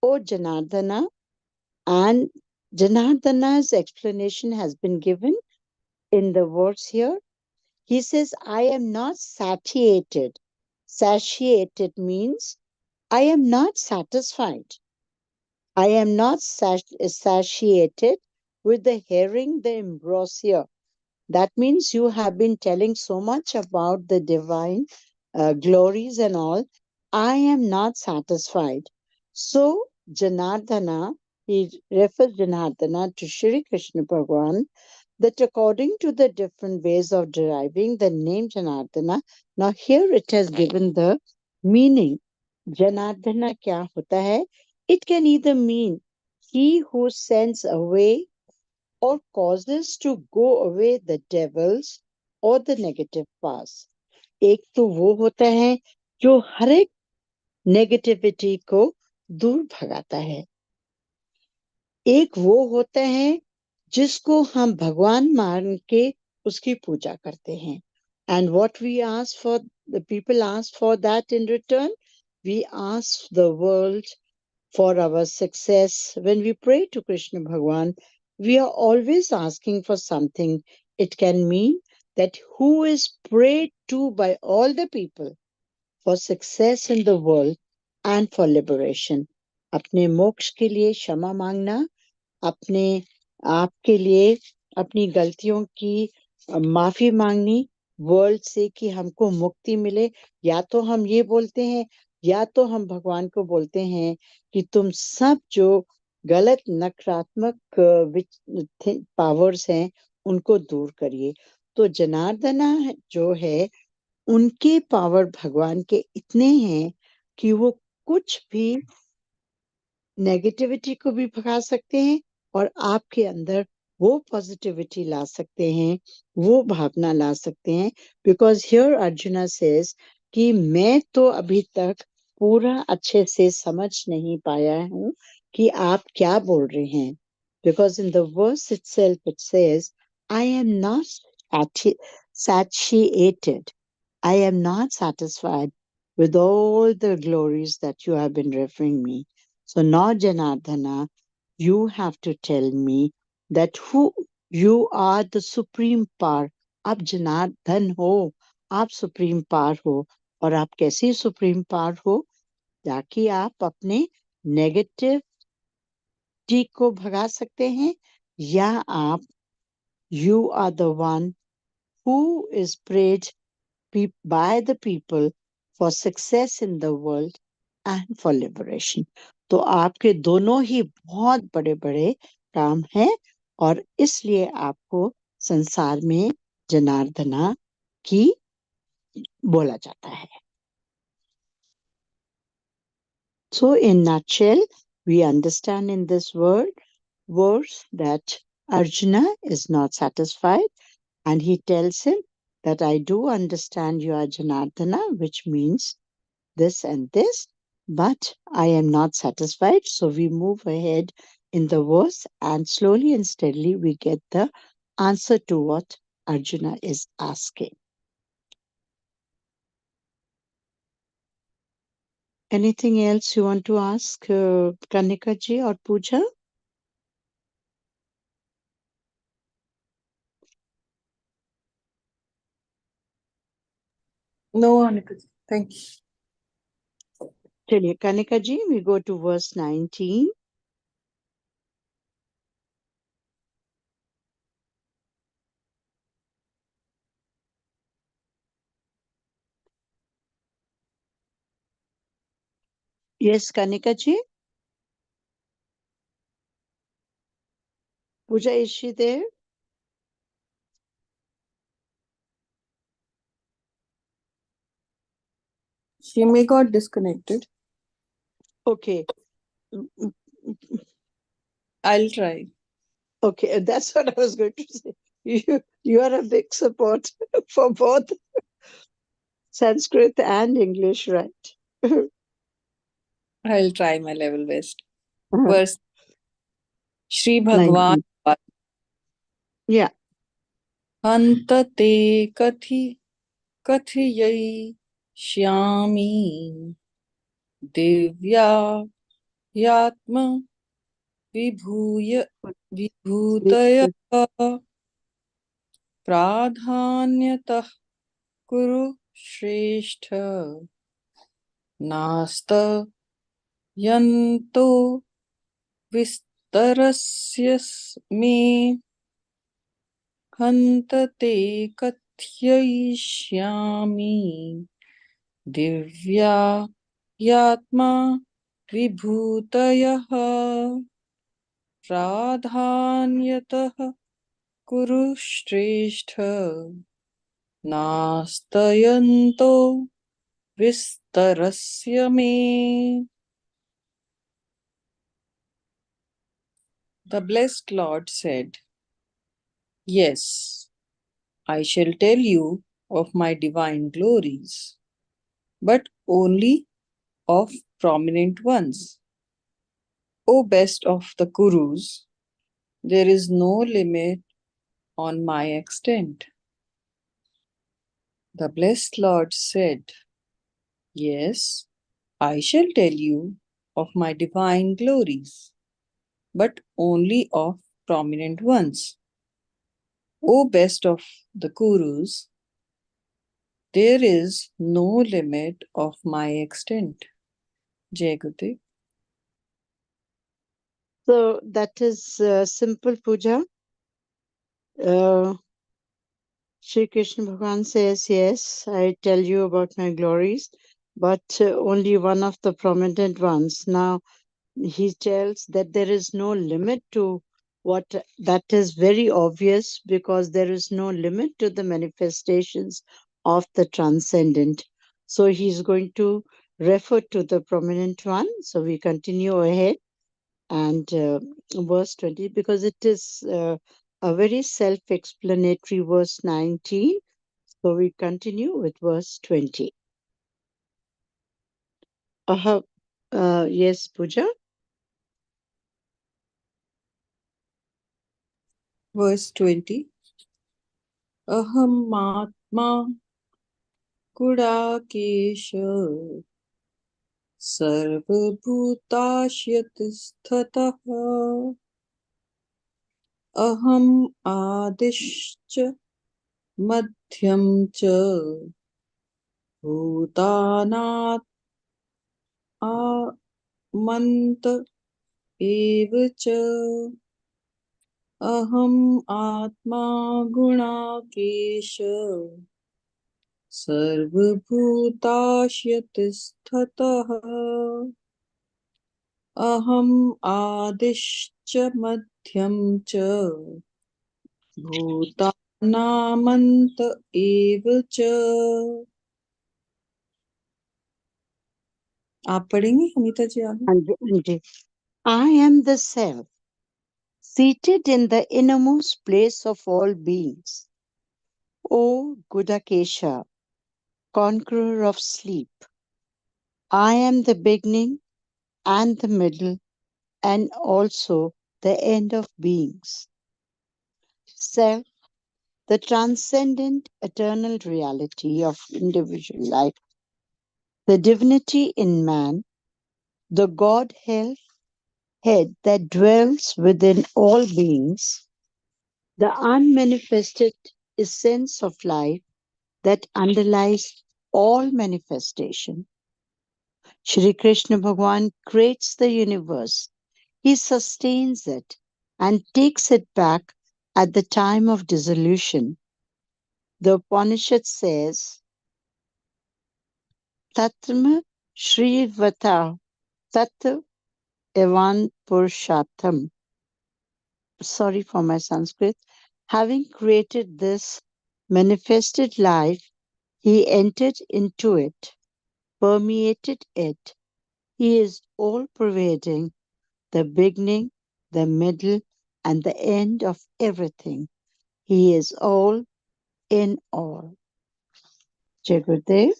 O Janardana, and Janardana's explanation has been given in the verse here. He says, I am not satiated. Satiated means I am not satisfied. I am not satiated with the hearing the ambrosia. That means you have been telling so much about the divine glories and all. I am not satisfied. So, Janardana, he refers Janardana to Shri Krishna Bhagavan, that according to the different ways of deriving the name Janardana, now here it has given the meaning. Janardana kya hota hai? It can either mean he who sends away or causes to go away the devils or the negative powers. एक तो वो होता है जो हर एक negativity को दूर भगाता है, एक वो होता है जिसको हम भगवान मान के उसकी पूजा करते हैं. And what we ask for, the people ask for that in return. We ask the world for our success. When we pray to Krishna Bhagwan, we are always asking for something. It can mean that who is prayed to by all the people for success in the world and for liberation. अपने मोक्ष के लिए क्षमा मांगना, अपने आप के लिए अपनी गलतियों की माफी मांगनी, वर्ल्ड से कि हमको मुक्ति मिले. या तो हम ये बोलते हैं, या तो हम भगवान को बोलते हैं कि तुम सब जो गलत नकारात्मक पावर्स हैं उनको दूर करिए. तो जनार्दना जो है, उनके पावर भगवान के इतने हैं कि वो कुछ भी नेगेटिविटी को भी भगा सकते हैं और आपके अंदर वो पॉजिटिविटी ला सकते हैं, वो भावना ला सकते हैं. बिकॉज हियर अर्जुना सेज कि मैं तो अभी तक पूरा अच्छे से समझ नहीं पाया हूं कि आप क्या बोल रहे हैं. Because in the verse itself it says, I am not satiated. I am not satisfied with all the glories that you have been referring me. So now, Janardana, you have to tell me that who you are, the supreme power. आप जनार्दन हो, आप supreme power हो. और आप कैसी supreme power हो? ताकि आप अपने नेगेटिविटी को भगा सकते हैं, या आप you are the one who is prayed by the people for success in the world and for liberation. तो आपके दोनों ही बहुत बड़े बड़े काम हैं और इसलिए आपको संसार में जनार्दना की बोला जाता है. So in nutshell, we understand in this verse that Arjuna is not satisfied and he tells him that I do understand you are Janardana, which means this and this, but I am not satisfied. So we move ahead in the verse and slowly and steadily we get the answer to what Arjuna is asking. Anything else you want to ask Kanika ji or Pooja? No, Anika. Thank you. चलिए Kanika ji, we go to verse 19. Yes, Kanika ji. Pooja, is she there? She may got disconnected. Okay. I'll try. Okay, that's what I was going to say. You are a big support for both Sanskrit and English, right? I'll try my level best. Uh-huh. Verse Shri Bhagwan 19. Yeah. Hanta te kathiyai shyami divya yatma vibhutaya pradhanyatah kuru shrestha nasta yanto vistarasya me hanta te kathyaishyami divya yatma vibhutayah pradhanyatah kuru shrestha nastayanto vistarasya me. The blessed Lord said, Yes, I shall tell you of my divine glories, but only of prominent ones. O best of the Kurus, there is no limit on my extent. The blessed Lord said, Yes, I shall tell you of my divine glories, but only of prominent ones. O best of the Kurus, there is no limit of my extent. Jai Gurudev. So that is simple puja. Shri Krishna Bhagavan says, yes, I tell you about my glories, but only one of the prominent ones. Now, he tells that there is no limit to what that is very obvious, because there is no limit to the manifestations of the transcendent. So he's going to refer to the prominent one. So we continue ahead and verse 20, because it is a very self-explanatory verse 19. So we continue with verse 20. Yes, Pooja. Verse 20. Aham Atma Kudakesha Sarvabhutashyatisthatah Aham Adishcha Madhyam Cha Bhutanat Amanta Eva Cha Aham Atma Gunakesha Sarvabhutashyatisthatah Aham Adishcha Madhyam Cha Bhutanamanta Eva Cha. आप पढ़ेंगे अमिता जी आगे? Anji. I am the self, seated in the innermost place of all beings. O Gudakesha, conqueror of sleep, I am the beginning and the middle and also the end of beings. Self, the transcendent eternal reality of individual life, the divinity in man, the Godhead that dwells within all beings, the unmanifested essence of life that underlies all manifestation. Shri Krishna Bhagavan creates the universe. He sustains it and takes it back at the time of dissolution. The Upanishad says, Tatma Shri Vata Tat Evan Purushatham. Sorry for my Sanskrit. Having created this manifested life, he entered into it, permeated it. He is all-pervading, the beginning, the middle, and the end of everything. He is all in all. Jai Gurudev.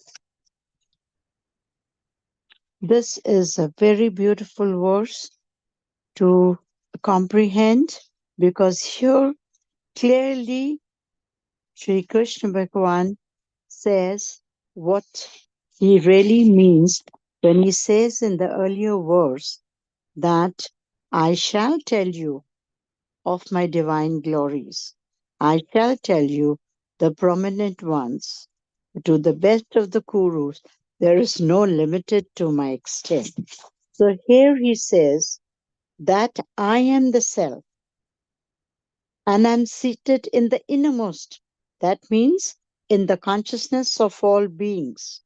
This is a very beautiful verse to comprehend, because here clearly Sri Krishna Bhagavan says what he really means when he says in the earlier verse that I shall tell you of my divine glories. I shall tell you the prominent ones. To the best of the Kurus, there is no limited to my extent. So here he says that I am the self and I'm seated in the innermost. That means in the consciousness of all beings.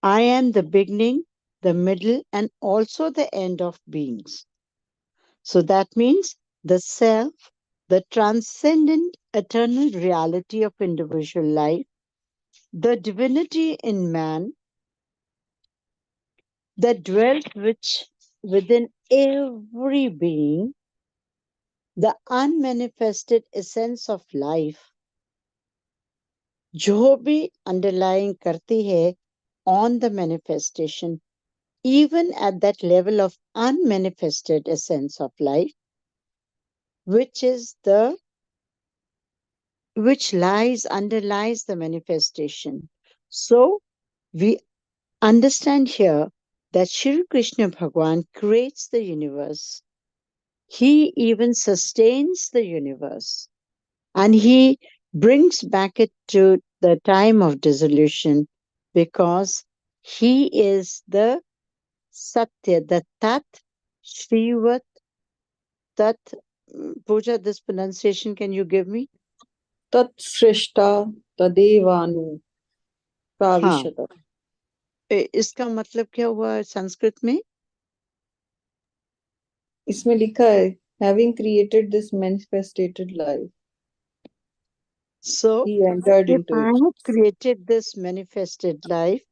I am the beginning, the middle, and also the end of beings. So that means the self, the transcendent eternal reality of individual life, the divinity in man that dwells within every being, the unmanifested essence of life, जो भी underlying करती है on the manifestation, even at that level of unmanifested essence of life, which underlies the manifestation. So we understand here that Shri Krishna Bhagwan creates the universe. He even sustains the universe, and he brings back it to the time of dissolution, because he is the Satya, the Tat, Shrivat, Tat. Pooja, this pronunciation can you give me? Tat Shrishta Tadevanu हाँ, Pravishata. इसका मतलब क्या हुआ संस्कृत में? इसमें लिखा है having created this manifested life, So, he entered if into I it. have created this manifested life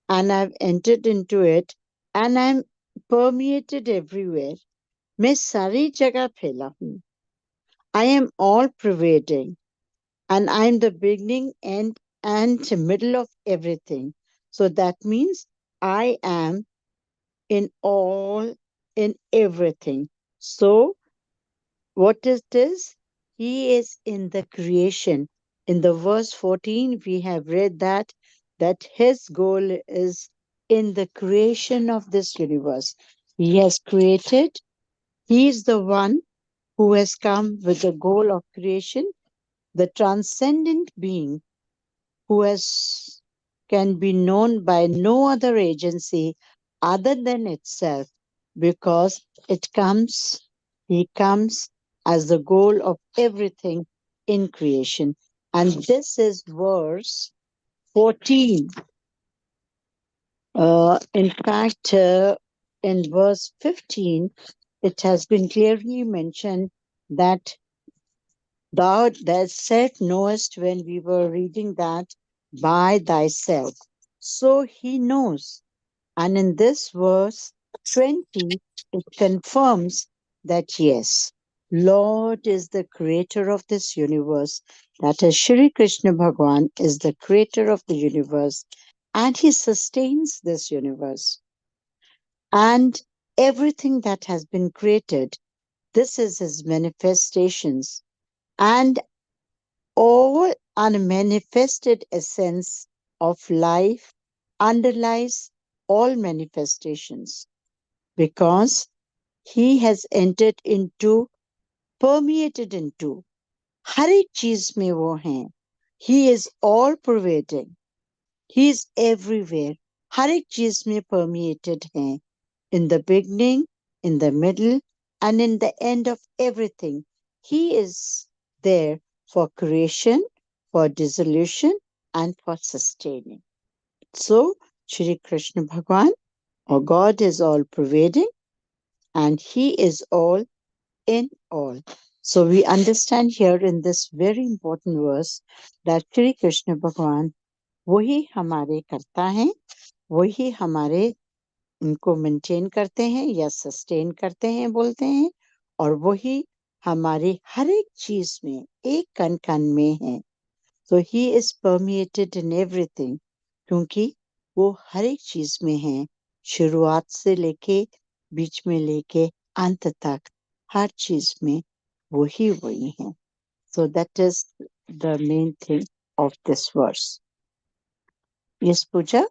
and I've entered into it and I'm permeated everywhere, मैं सारी जगह फैला हूँ. I am all pervading, and I'm the beginning and middle of everything. So that means I am in all, in everything. So what is this? He is in the creation. In the verse 14, we have read that his goal is in the creation of this universe. He has created. He is the one who has come with the goal of creation, the transcendent being who can be known by no other agency other than itself, because he comes as the goal of everything in creation. And this is verse 14. In fact, in verse 15, it has been clearly mentioned that thou thyself knowest, when we were reading that, by thyself. So he knows. And in this verse 20, it confirms that yes, Lord is the creator of this universe. That is, Shri Krishna Bhagwan is the creator of the universe, and he sustains this universe. And everything that has been created, this is his manifestations. And all unmanifested essence of life underlies all manifestations, because he has entered into, permeated into, हर एक चीज में वो हैं. He is all pervading. He is everywhere. हर एक चीज में permeated हैं. In the beginning, in the middle, and in the end of everything. He is there for creation, for dissolution, and for sustaining. So, Shri Krishna Bhagwan or God is all pervading, and He is all in all. So we understand here in this very important verse that Shri Krishna Bhagwan वही हमारे करता हैं, वही हमारे उनको maintain करते हैं या सस्टेन करते हैं बोलते हैं, और वही हमारे हर एक चीज में, एक कण कण में है. So he is permeated in everything, क्योंकि वो हर एक चीज में है, शुरुआत से लेके बीच में लेके अंत तक हर चीज में वही वही है. So that is the main thing of this verse. Yes, Pooja?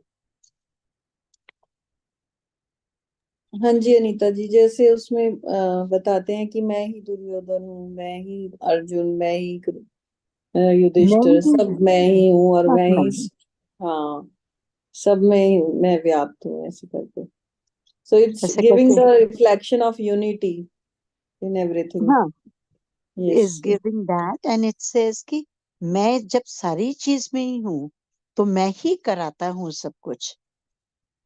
हाँ जी अनीता जी, जैसे उसमें बताते हैं कि मैं ही दुर्योधन हूँ, मैं ही अर्जुन, मैं ही युधिष्ठिर, नहीं, सब मैं ही हूँ, और सब मैं ही, नहीं. हाँ, सब में ही मैं व्याप्त हूँ, ऐसे करके. So it's ऐसे giving करके, the reflection of unity in everything. हाँ, is Yes. giving that, and it says कि मैं जब सारी चीज में ही हूँ तो मैं ही कराता हूँ सब कुछ,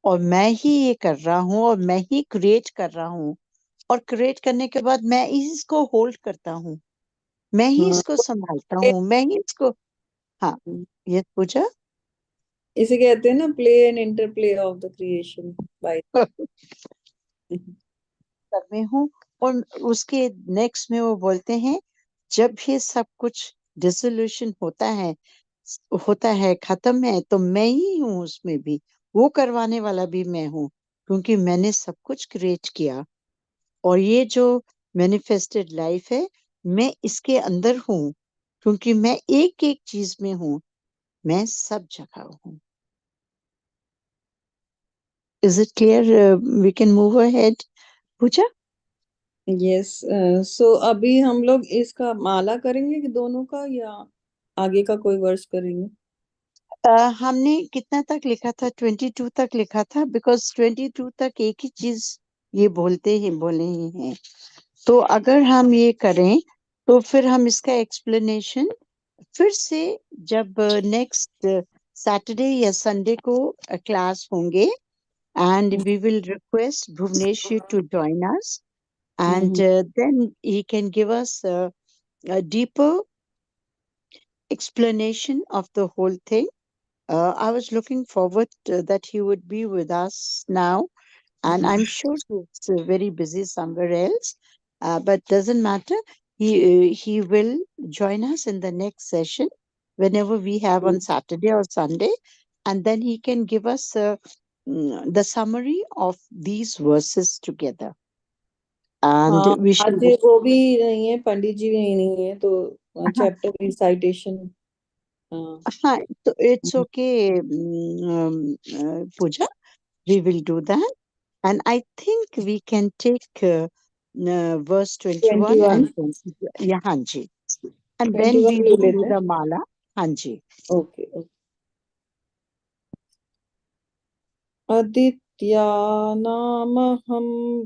और मैं ही ये कर रहा हूँ, और मैं ही क्रिएट कर रहा हूँ, और क्रिएट करने के बाद मैं ही इसको होल्ड करता हूँ, मैं ही हाँ, इसको संभालता हूँ, मैं ही इसको. हाँ, ये पूछा. इसे कहते हैं ना, play and interplay of the creation bye. सब में हूँ. और उसके नेक्स्ट में वो बोलते हैं जब ये सब कुछ डिसोल्यूशन होता है, खत्म है, तो मैं ही हूँ उसमें भी, वो करवाने वाला भी मैं हूँ, क्योंकि मैंने सब कुछ क्रिएट किया. और ये जो मैनिफेस्टेड लाइफ है, मैं इसके अंदर हूँ, क्योंकि मैं एक एक चीज में हूँ, मैं सब जगह हूँ. Is it clear? We can move ahead. पूछा. यस. सो अभी हम लोग इसका माला करेंगे कि दोनों का, या आगे का कोई वर्स करेंगे? हमने कितना तक लिखा था? 22 तक लिखा था, बिकॉज 22 तक एक ही चीज ये बोले ही हैं. तो अगर हम ये करें तो फिर हम इसका एक्सप्लेनेशन फिर से जब नेक्स्ट सैटरडे या संडे को क्लास होंगे, and we will request Bhuvnesh to join us, and then he can give us a deeper explanation of the whole thing. I was looking forward that he would be with us now, and I'm sure he's very busy somewhere else, but doesn't matter. He will join us in the next session whenever we have on Saturday or Sunday, and then he can give us the summary of these verses together. And हाँ, we आज should. वो भी नहीं है, पंडित जी भी नहीं है, तो चैप्टर रिसाइटेशन. हाँ. हाँ, so it's okay, Pooja. We will do that. And I think we can take verse 21 21. and 22. Yeah, Hanji. And then 21 we ले will do लेते हैं. the mala. Hanji. ओके. आदित्यानामहं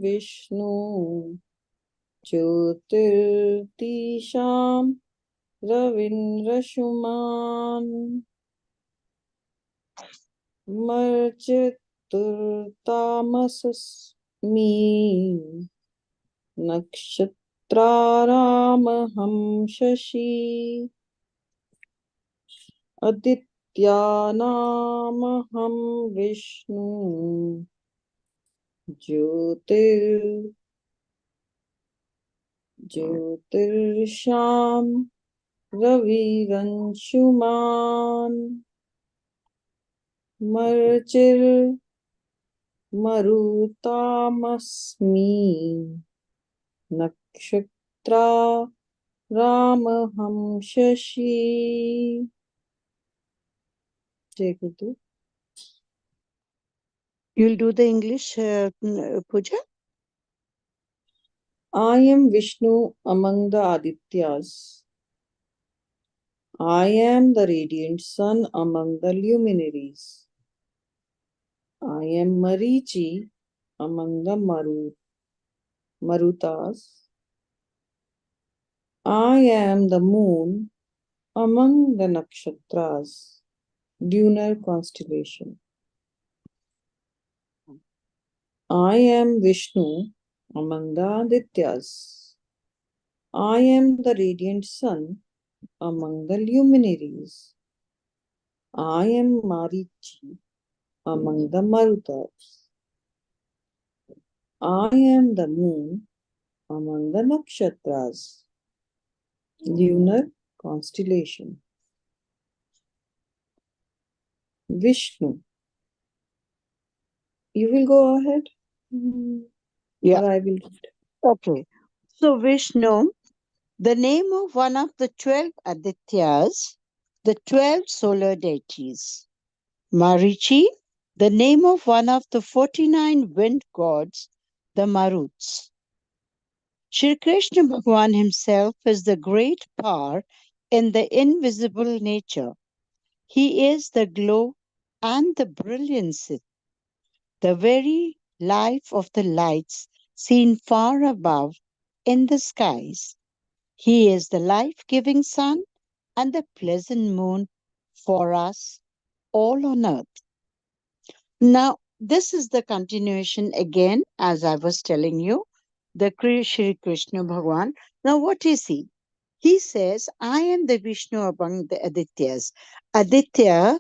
विष्णु, ज्योतिर्दिशां रवीन्द्रसुमान्, मर्चितुर्तामसस्मि, नक्षत्रारामहं शशि. आदित्यानामहं विष्णु, ज्योतिर्षां रविरंशुमान्, मरुतामस्मि, नक्षत्रारामहं शशि. जय गुरु. You'll do the English, Pooja? I am Vishnu among the Adityas. I am the radiant sun among the luminaries. I am Marichi among the Marutas. I am the moon among the nakshatras, lunar constellation. I am Vishnu among the Adityas. I am the radiant sun among the luminaries. I am Maharishi among the Marutas. I am the moon among the nakshatras, lunar constellation. Vishnu. You will go ahead? Yeah. Or I will. Okay. So Vishnu, the name of one of the 12 Adityas, the 12 solar deities. Marichi, the name of one of the 49 wind gods, the Maruts. Shri Krishna Bhagavan himself is the great power in the invisible nature. He is the glow and the brilliancy, the very life of the lights seen far above in the skies. He is the life-giving sun and the pleasant moon for us all on earth. Now, this is the continuation again, as I was telling you, the Shri Krishna Bhagavan. Now, what is he? He says, I am the Vishnu among the Adityas. Aditya,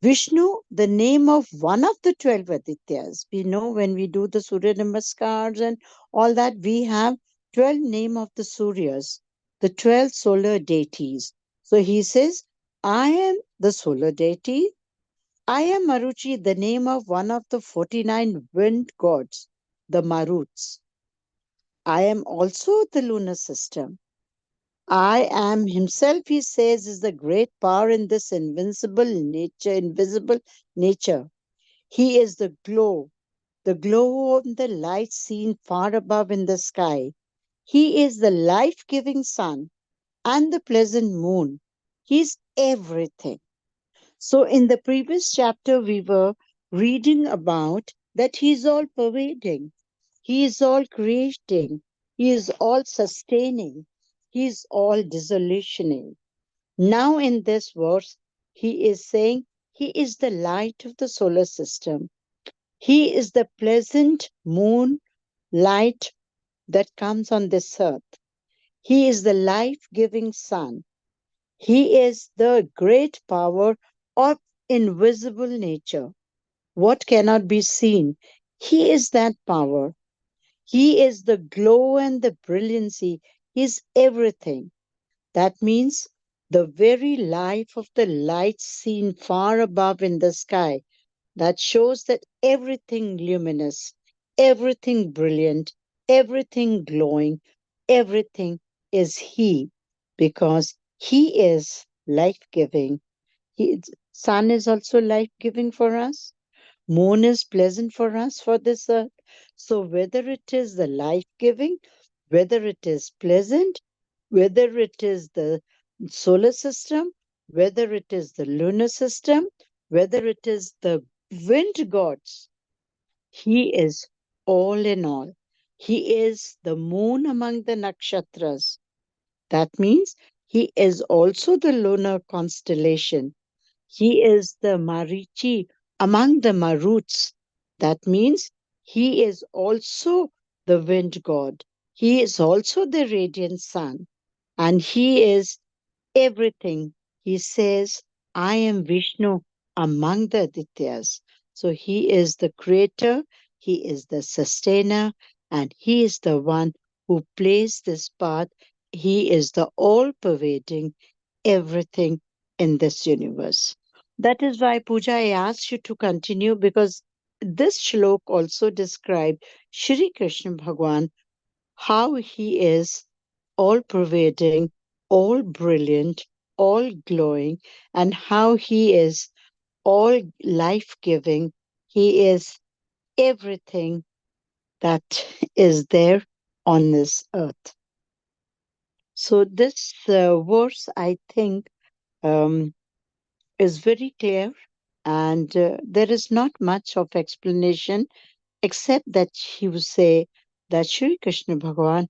Vishnu, the name of one of the 12 Adityas. We know when we do the Surya Namaskars and all that, we have 12 name of the Suryas, the 12 solar deities. So he says, I am the solar deity. I am Maruchi, the name of one of the 49 wind gods, the Maruts. I am also the lunar system. I am himself, he says, is the great power in this invisible nature. He is the glow of the light seen far above in the sky. He is the life-giving sun and the pleasant moon. He's everything. So in the previous chapter, we were reading about that he's all pervading. He is all creating. He is all sustaining. He is all dissolutioning. Now in this verse, he is saying he is the light of the solar system. He is the pleasant moon light that comes on this earth. He is the life-giving sun. He is the great power of invisible nature. What cannot be seen? He is that power. He is the glow and the brilliancy. He is everything. That means the very life of the light seen far above in the sky. That shows that everything luminous, everything brilliant, everything glowing, everything is He, because He is life-giving. Sun is also life-giving for us. Moon is pleasant for us for this earth. So whether it is the life-giving, whether it is pleasant, whether it is the solar system, whether it is the lunar system, whether it is the wind gods, he is all in all. He is the moon among the nakshatras. That means he is also the lunar constellation. He is the Marichi among the Maruts. That means he is also the wind god. He is also the radiant sun. And he is everything. He says, I am Vishnu among the Adityas. So he is the creator, he is the sustainer, and he is the one who plays this part. He is the all-pervading everything in this universe. That is why, Pooja, I asked you to continue, because this shlok also describes Shri Krishna Bhagwan, how he is all pervading, all brilliant, all glowing, and how he is all life giving. He is everything that is there on this earth. So, this verse, I think, is very clear, and there is not much of explanation except that he would say that Sri Krishna Bhagavan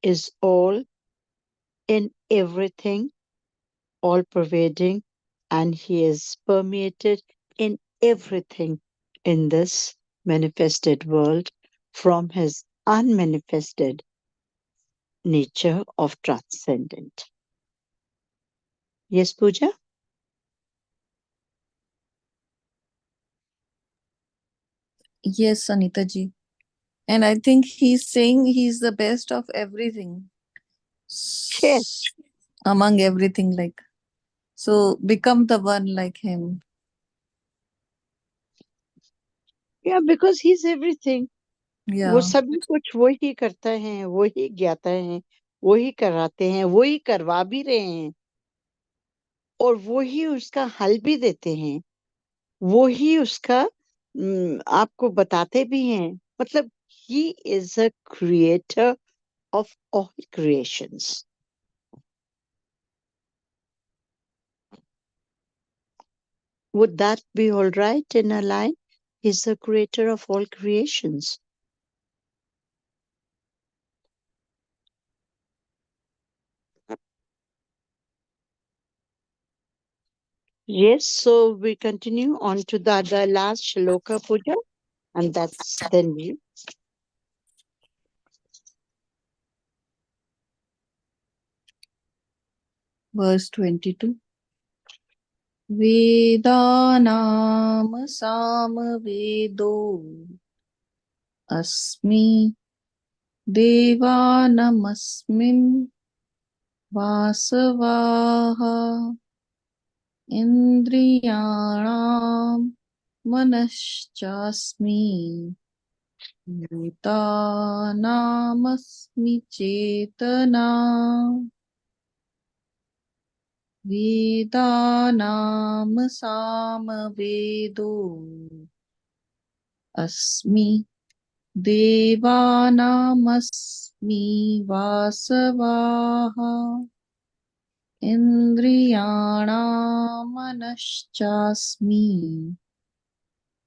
is all in everything, all pervading, and he is permeated in everything in this manifested world, from his unmanifested nature of transcendent. Yes, Pooja? Yes, Anita ji. And I think he's saying he's the best of everything. Yes. Among everything, like. So become the one like him. Yeah, because he's everything. Yeah. वो सभी कुछ वही करता है, वही ज्ञाता है, वही कराते हैं, वही करवा भी रहे हैं और वही उसका हल भी देते हैं, वही उसका आपको बताते भी हैं. मतलब he is a creator of all creations. Would that be all right in a line? He's the creator of all creations. Yes, so we continue on to the last shloka, Pooja, and that's then we. Verse 22. Vedanam samvedo asmi devanamasmin vasavaha indriyanam manaschasmi bhutanamasmi chetana Vedanam samvedo asmi devanamasmi vasavaha indriyanam manaschasmi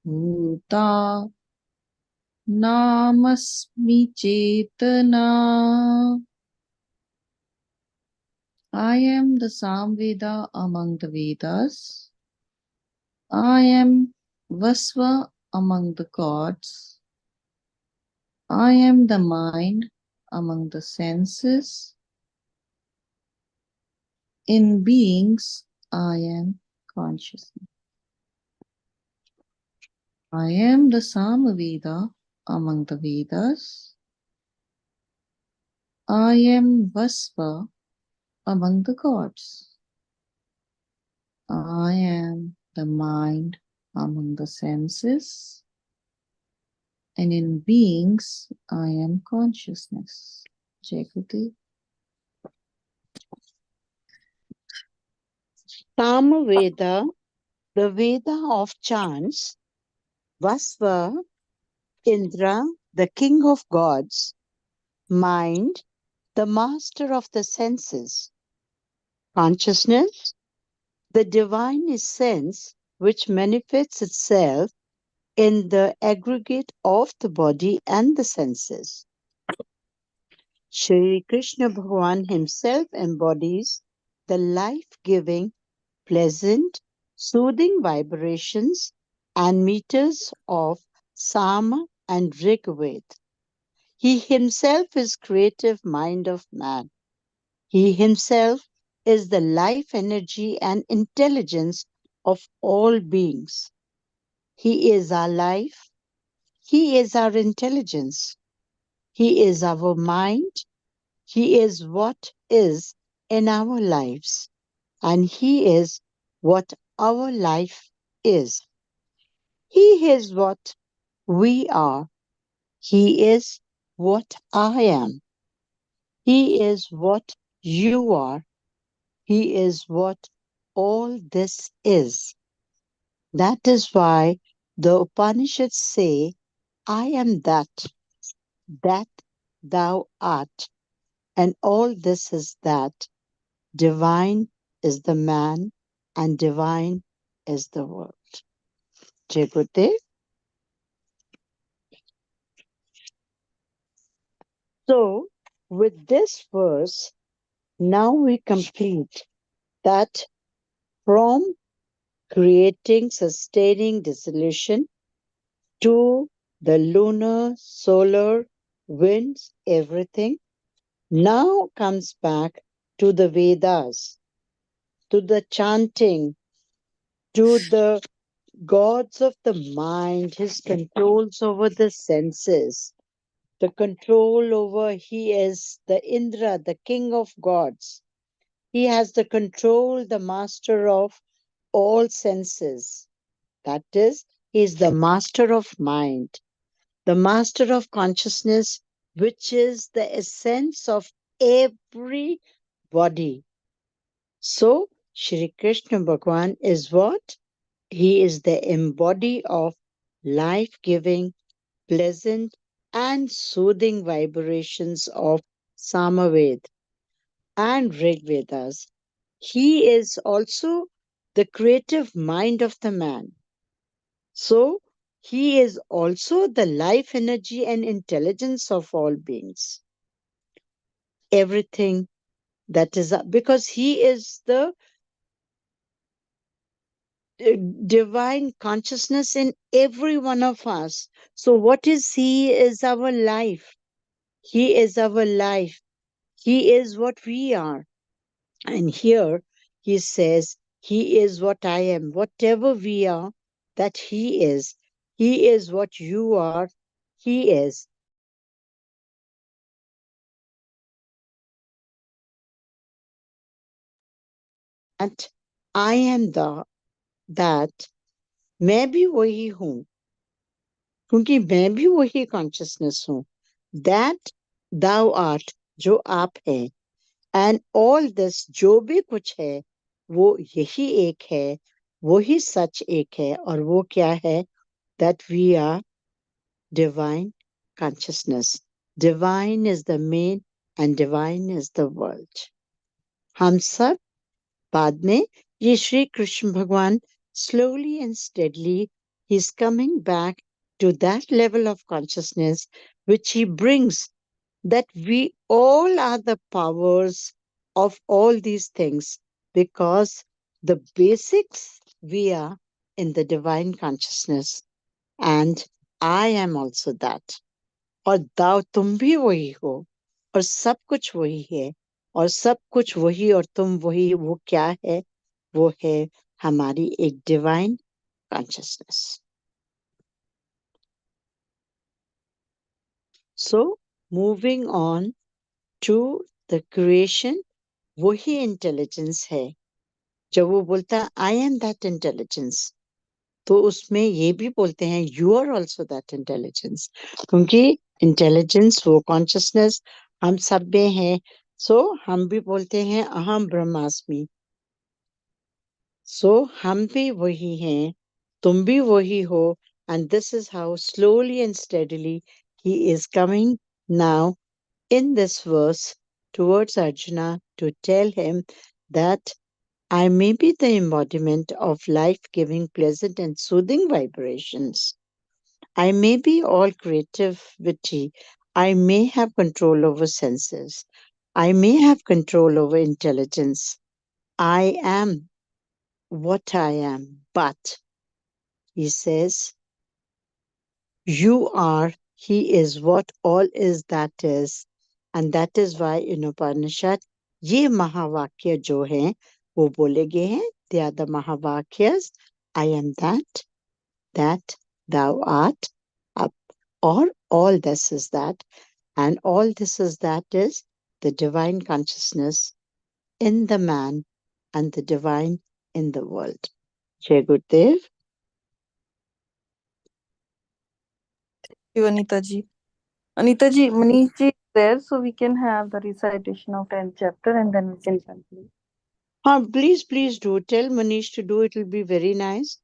bhuta namasmi chetana. I am the Samveda among the Vedas. I am Vasva among the gods. I am the mind among the senses. In beings, I am consciousness. I am the Samveda among the Vedas. I am Vasva among the gods. I am the mind among the senses, and in beings I am consciousness. Jagrati. Samaveda, the Veda of chants, Vasva, Indra, the king of gods, mind, the master of the senses, consciousness, the divine essence which manifests itself in the aggregate of the body and the senses. Shri Krishna Bhagavan himself embodies the life-giving, pleasant, soothing vibrations and meters of Sama and Rig Veda. He himself is creative mind of man. He himself is the life energy and intelligence of all beings. He is our life. He is our intelligence. He is our mind. He is what is in our lives. And He is what our life is. He is what we are. He is what I am. He is what you are. He is what all this is. That is why the Upanishads say, I am that thou art, and all this is that. Divine is the man, and divine is the world. Jagute. So, with this verse, now we complete that from creating, sustaining dissolution to the lunar, solar, winds, everything, now comes back to the Vedas, to the chanting, to the gods of the mind, his controls over the senses, the control over, he is the Indra, the king of gods. He has the control, the master of all senses. That is, he is the master of mind, the master of consciousness, which is the essence of every body. So, Shri Krishna Bhagwan is what? He is the embody of life-giving, pleasant, and soothing vibrations of Samaved and Rig Vedas. He is also the creative mind of the man. So, he is also the life energy and intelligence of all beings. Everything that is, because he is the divine consciousness in every one of us. So, what is he? Is our life. He is our life. He is what we are. And here he says, he is what I am. Whatever we are, that he is. He is what you are. He is. And I am that मैं भी वही हूँ, क्योंकि मैं भी वही consciousness हूँ. That thou art, जो आप है. And all this, जो भी कुछ है, वो यही एक है, वही सच एक है, और वो क्या है? That we are divine consciousness. Divine is the main and divine is the world. हम सब बाद में ये श्री कृष्ण भगवान slowly and steadily he's coming back to that level of consciousness which he brings, that we all are the powers of all these things, because the basics we are in the divine consciousness, and I am also that. और दाव तुम भी वही हो, और सब कुछ वही है, और सब कुछ वही और तुम वही. वो क्या है? वो है हमारी एक divine consciousness. So moving on to the creation, वही इंटेलिजेंस है. जब वो बोलता आई एम दैट इंटेलिजेंस, तो उसमें ये भी बोलते हैं you are also that intelligence, क्योंकि इंटेलिजेंस वो कॉन्शियसनेस हम सब में है. सो हम भी बोलते हैं अहम ब्रह्मास्मि. सो हम भी वही हैं, तुम भी वही हो. And this is how slowly and steadily he is coming now in this verse towards Arjuna to tell him that I may be the embodiment of life-giving, pleasant and soothing vibrations. I may be all creativity. I may have control over senses. I may have control over intelligence. I am what I am. But, he says, you are, he is what all is that is. And that is why in Upanishad, ये महावाक्य जो हैं वो बोले गए हैं. They are the Mahavakyas. I am that, that thou art, up, or all this is that, and all this is that is the divine consciousness in the man and the divine in the world. Jai Gurudev. You, Anita ji. Anita ji, Manish ji is there, so we can have the recitation of 10th chapter and then we can conclude. Please do. Tell Manish to do. It will be very nice.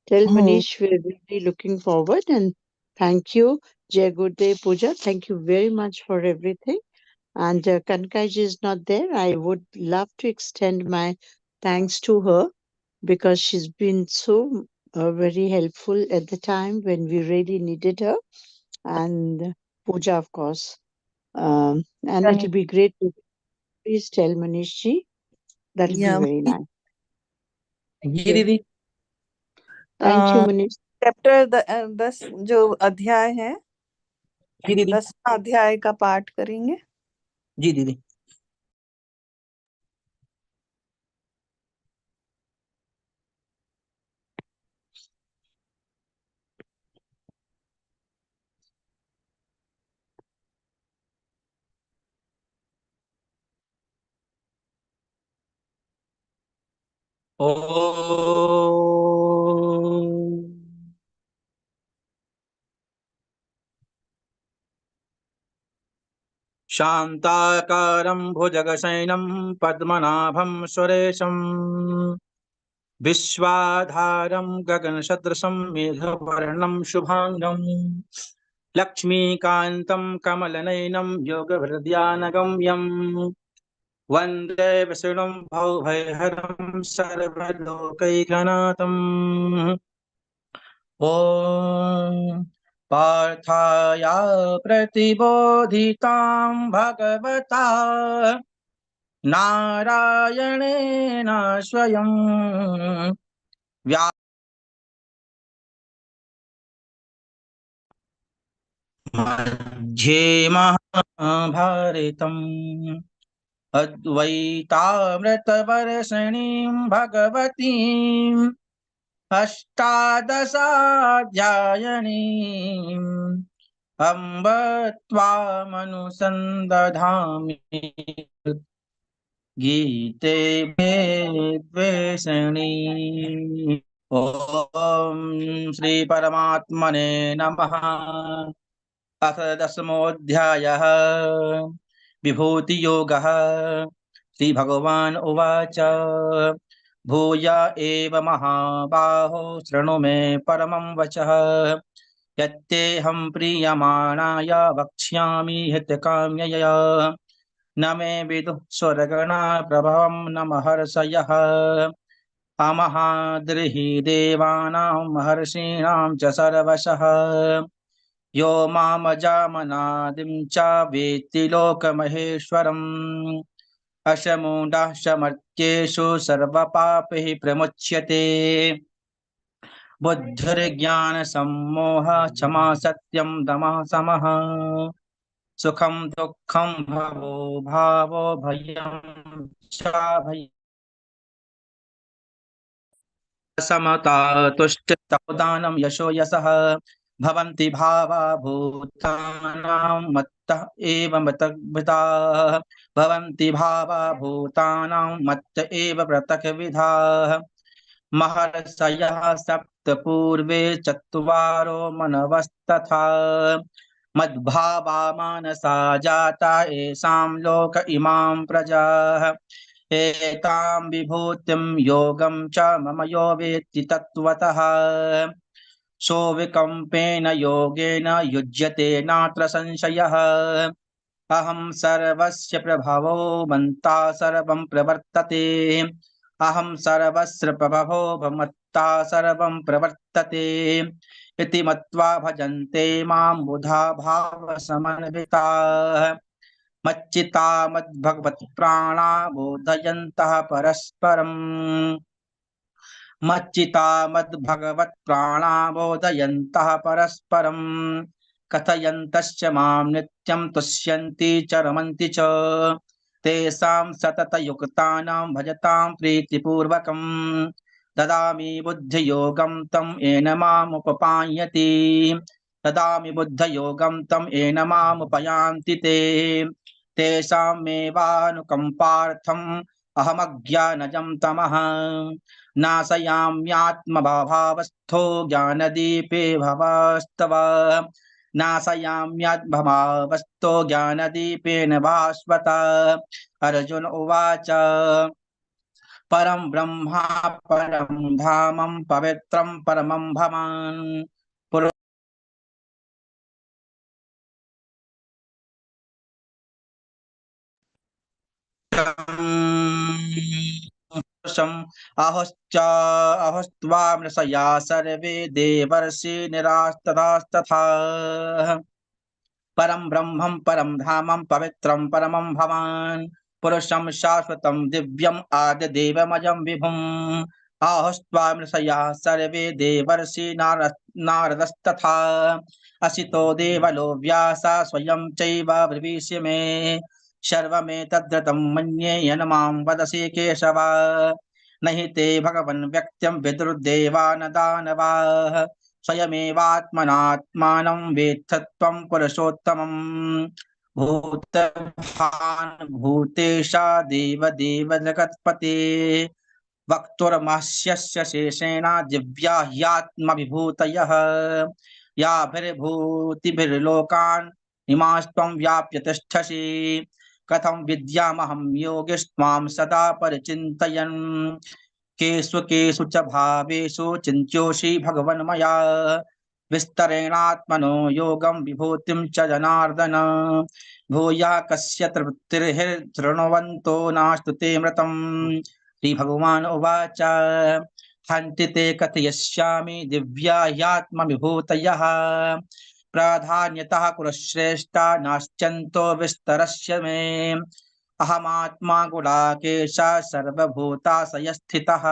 Tell Manish we're really looking forward, and thank you. Jai Gurudev Puja. Thank you very much for everything. And Kankai ji is not there. I would love to extend my thanks to her, because she's been so very helpful at the time when we really needed her. And Puja, of course. And it'll be great to please tell Manish ji. That'll be very nice. Ye Didi. Thank you, Manish. Chapter 10 जो अध्याय है, जी दीदी। 10वां अध्याय का पाठ करेंगे। जी दीदी। ओम शांताकारं भुजगशयनं पद्मनाभं सुरेशं विश्वाधारं गगनसदृशं मेघवर्णं शुभांगं लक्ष्मीकान्तं कमलनयनं योगहृदयानगम्यं वन्दे विष्णुं भवभयहरं सर्वलोकैकनाथम्। ॐ पार्थाय प्रतिबोधितां भगवता नारायणेन स्वयं मध्ये महाभारतम् अद्वैतामृतवर्षिणीं भगवतीम् अष्टादशाध्यायिनीम् अम्ब त्वामनुसन्दधामि गीते मे द्वेषिणी। ॐ श्री परमात्मने नमः। अथ दशमोऽध्यायः विभूतियोगः। श्रीभगवान् उवाच भूय एव महाबाहो शृणु मे परमं वचः यत्तेऽहं प्रीयमाणाय वक्ष्यामि हितकाम्यया न मे विदुः स्वर्गणा प्रभवं न महर्षयः अमहाद्रिहि देवानां महर्षीणां च सर्वशः यो मामजामनादिं च वेत्ति लोकमहेश्वरम् अशमूढः समर्थ्येषु सर्वपापैः प्रमुच्यते बुद्धिर्ज्ञानसम्मोहः क्षमा सत्यं दमः समः सुखं दुःखं भवो भावो भयं च भयम् समता तुष्टिदानं यशो यशः भवन्ति भावा भूतानां मत्तः एव मतविदाः भवन्ति भावा भूतानां मत्त एव पृथक्विधाः महर्षयः सप्त पूर्वे चत्वारो मनवस्तथा मद्भावा मानसा जाता येषां लोक इमां प्रजाः एतां विभूतिं योगं च मम यो वेत्ति तत्त्वतः सोऽविकम्पेन योगेन युज्यते नात्र संशयः अहं सर्वस्य प्रभवो मन्ता सर्वं प्रवर्तते अहं सर्वस्य प्रभवो भमत्ता सर्वं प्रवर्तते इति मत्वा भजन्ते मां बुधा भावसमन्विताः मच्चिता मद्भगवत्प्राणा बोधयन्तः परस्परम् मच्चिता मद्भगवत्प्राणा बोधयन्तः परस्परम् कथयन्तश्च मां नित्यं तुष्यन्ति च रमन्ति च तेषां सततयुक्तानां भजतां प्रीतिपूर्वकम् ददामि बुद्धियोगं तं येन मामुपपायति ददामि बुद्धियोगं तं येन मामुपयान्ति ते तेषामेवानुकम्पार्थम् अहमज्ञानजं तमः नाशयाम्यात्मभावस्थो ज्ञानदीपे भवस्तव नाशयाम्यात्मभावस्थो ज्ञानदीपेन भास्वता। अर्जुन उवाच परं ब्रह्मा परं धामं पवित्रं परमं भवान् अहस्त्वामृषया सर्वे देवर्षि निरास्तथा परं ब्रह्मं परं धामं पवित्रं परमं भवान् पुरुषं शाश्वतं दिव्यम् आदिदेवमजं विभुम् आहस्त्वा मृषया सर्वे देवर्षि नारदस्तथा असितो देवलो व्यासा स्वयं चैव ब्रवीष्य मे सर्वमेतद्रतं मन्ये यन्मां वदसि केशव नहि ते भगवन् व्यक्त्यं विदुर्देवा न दानवाः स्वयमेवात्मनात्मानं वेत्थ त्वं पुरुषोत्तमम् भूतभान् भूतेशा देवदेव जगत्पते वक्तुर्मह्यस्य शेषेण दिव्या ह्यात्मविभूतयः याभिर्भूतिभिर्लोकान् इमास्त्वं व्याप्य तिष्ठसि कथं विद्यामहं योगिस्त्वां सदा परिचिन्तयन् केषु केषु च भावेषु चिन्त्योषि भगवन् मया विस्तरेणात्मनो योगं विभूतिं च जनार्दन भूया कस्य तृप्तिर्हिर्शृण्वन्तो नास्तु ते मृतम् श्रीभगवान् उवाच हन्ति ते कथयिष्यामि दिव्या ह्यात्मविभूतयः प्राधान्यतः कुरुश्रेष्ठा नाश्चन्तो विस्तरस्य मे अहमात्मा गुडाकेश सर्वभूताशयस्थितः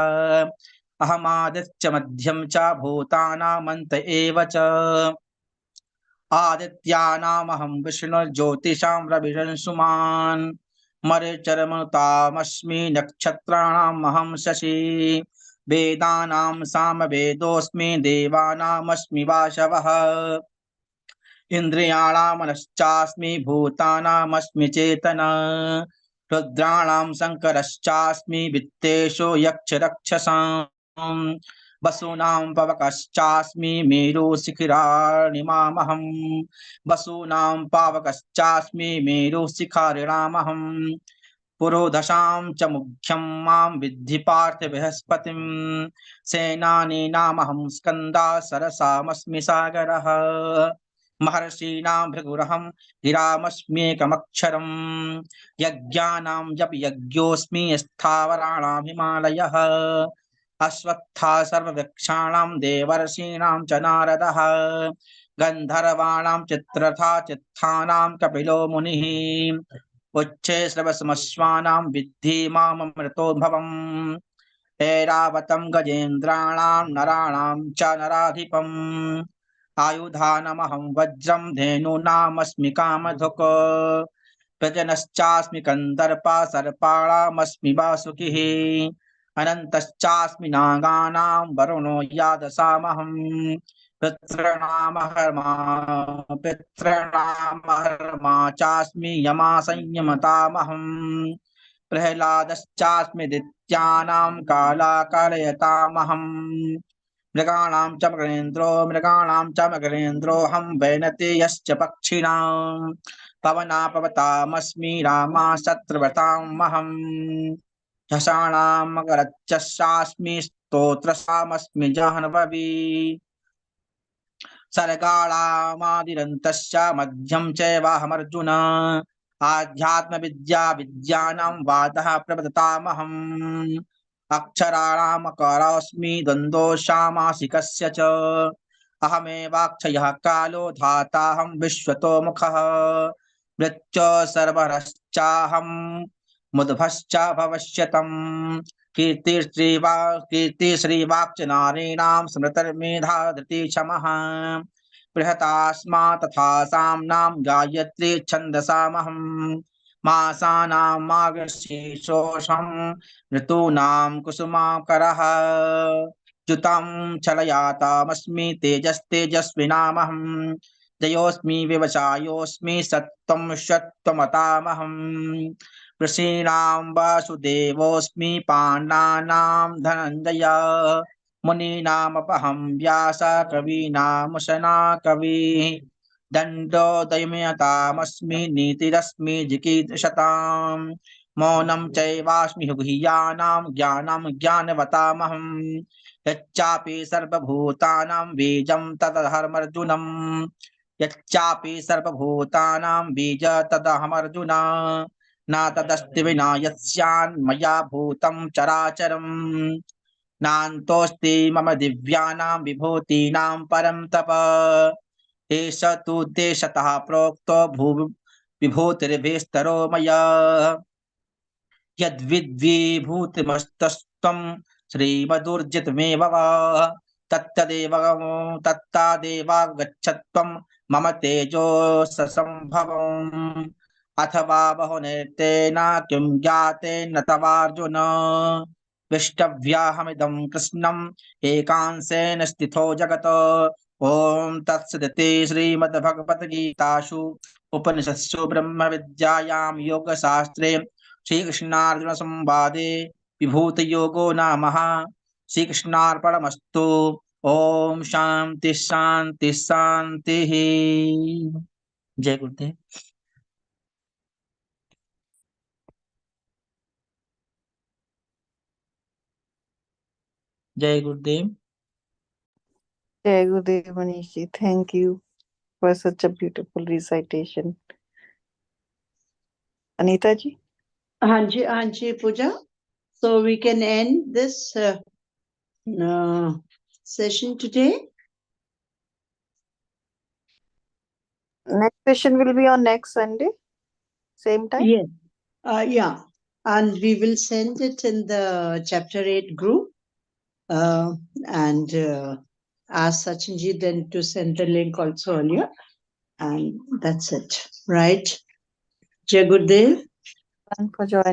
अहमादित्य मध्यं च भूतानामन्त एव च आदित्यानामहं विष्णुर्ज्योतिषां रविरंशुमान् मरीचर्मनुतामस्मि नक्षत्राणामहं शशि वेदानां सामवेदोऽस्मि देवानामस्मि वाशवः इन्द्रियाणां मनश्चास्मि भूतानामस्मि चेतना रुद्राणां शङ्करश्चास्मि वित्तेषु यक्षरक्षसां वसूनां पवकश्चास्मि मेरुशिखिराणिमामहं वसूनां पावकश्चास्मि मेरुशिखरिणामहं पुरोधशां च मुख्यं मां विद्धि पार्थ बृहस्पतिं सेनानीनामहं स्कन्दा सरसामस्मि सागरः महर्षीणां भृगुरहं गिरामस्म्येकमक्षरम् यज्ञानां जप यज्ञोऽस्मि स्थावराणां हिमालयः अश्वत्था सर्ववृक्षाणां देवर्षीणां च नारदः गन्धर्वाणां चित्रथा चित्तानां कपिलो मुनिः उच्चे सर्वसमस्वानां विद्धि माममृतोद्भवम् ऐरावतं गजेन्द्राणां नराणां च नराधिपम् आयुधानमहं वज्रं धेनूनामस्मि कामधुक् प्रजनश्चास्मि कन्दर्पा सर्पाणामस्मि वासुकिः अनन्तश्चास्मि नागानां वरुणो यादसामहं पितॄणामहर्मा चास्मि यमा संयमतामहं प्रह्लादश्चास्मि दित्यानां कालाकालयतामहं मृगाणां च मकरेन्द्रोऽहं वैनतेयश्च पक्षिणां पवनापवतामस्मि रामा शत्रुवतामहं झषाणां मकरच्चास्मि स्तोत्रसामस्मि जाह्नवी सर्गाणामादिरन्तश्च मध्यं चैवाहमर्जुन आध्यात्मविद्या विद्यानां वादः प्रवदतामहम् अक्षराणामकारोऽस्मि द्वन्द्वोऽशामासिकस्य च अहमेवाक्षयः कालो धाताहं विश्वतो मुखः मृत्युः सर्वरश्चाहं मुद्भश्च भविष्यतम् कीर्तिश्रीवाक्च नारीणां स्मृतिर्मेधा धृतिक्षमः बृहतास्मा तथा साम्नां गायत्री छन्दसामहं मासानां मार्गशीर्षोऽहं ऋतूनां कुसुमाकरः युतं छलयातामस्मि तेजस्तेजस्विनामहं जयोऽस्मि व्यवसायोऽस्मि सत्त्वं षट्त्वमतामहं ऋषीणां वासुदेवोऽस्मि पाण्डानां धनञ्जय मुनीनामपहं व्यास कवीनामुशना कविः दण्डो दमयतामस्मि नीतिरस्मि जिकीर्षतां मौनं चैवास्मि गुह्यानां ज्ञानं ज्ञानवतामहं यच्चापि सर्वभूतानां बीजं तदहमर्जुनं यच्चापि सर्वभूतानां बीज तदहमर्जुन न तदस्ति विना यस्यान्मया भूतं चराचरम् नान्तोऽस्ति मम दिव्यानां विभूतीनां परं तप एष तु देशतः प्रोक्तो विभूतिर्भेस्तरो मया यद्विद्विभूतिमस्तस्त्वं श्रीमदुर्जितमे भव तत्तादेवागच्छत्वं मम तेजो ससंभवम् अथवा बहुनेतेन किं ज्ञातेन तवार्जुन विष्टव्याहमिदं कृष्णम् एकांशेन स्थितो जगत् ॐ तत्सदिति श्रीमद्भगवद्गीतासु उपनिषत्सु ब्रह्मविद्यायां योगशास्त्रे श्रीकृष्णार्जुनसंवादे विभूतियोगो नाम श्रीकृष्णार्पणमस्तु। ओम शांति शांति शांति। जय गुरुदेव। जय गुरुदेव। Jai Gurudev Manish ji. Thank you for such a beautiful recitation. Anita ji? Hanji Pooja. So we can end this session today. Next session will be on next Sunday, same time? Yes. Yeah. And we will send it in the chapter 8 group. And ask Sachinji then to send the link also earlier. And that's it. Right? Jai Gurudev. And for joining.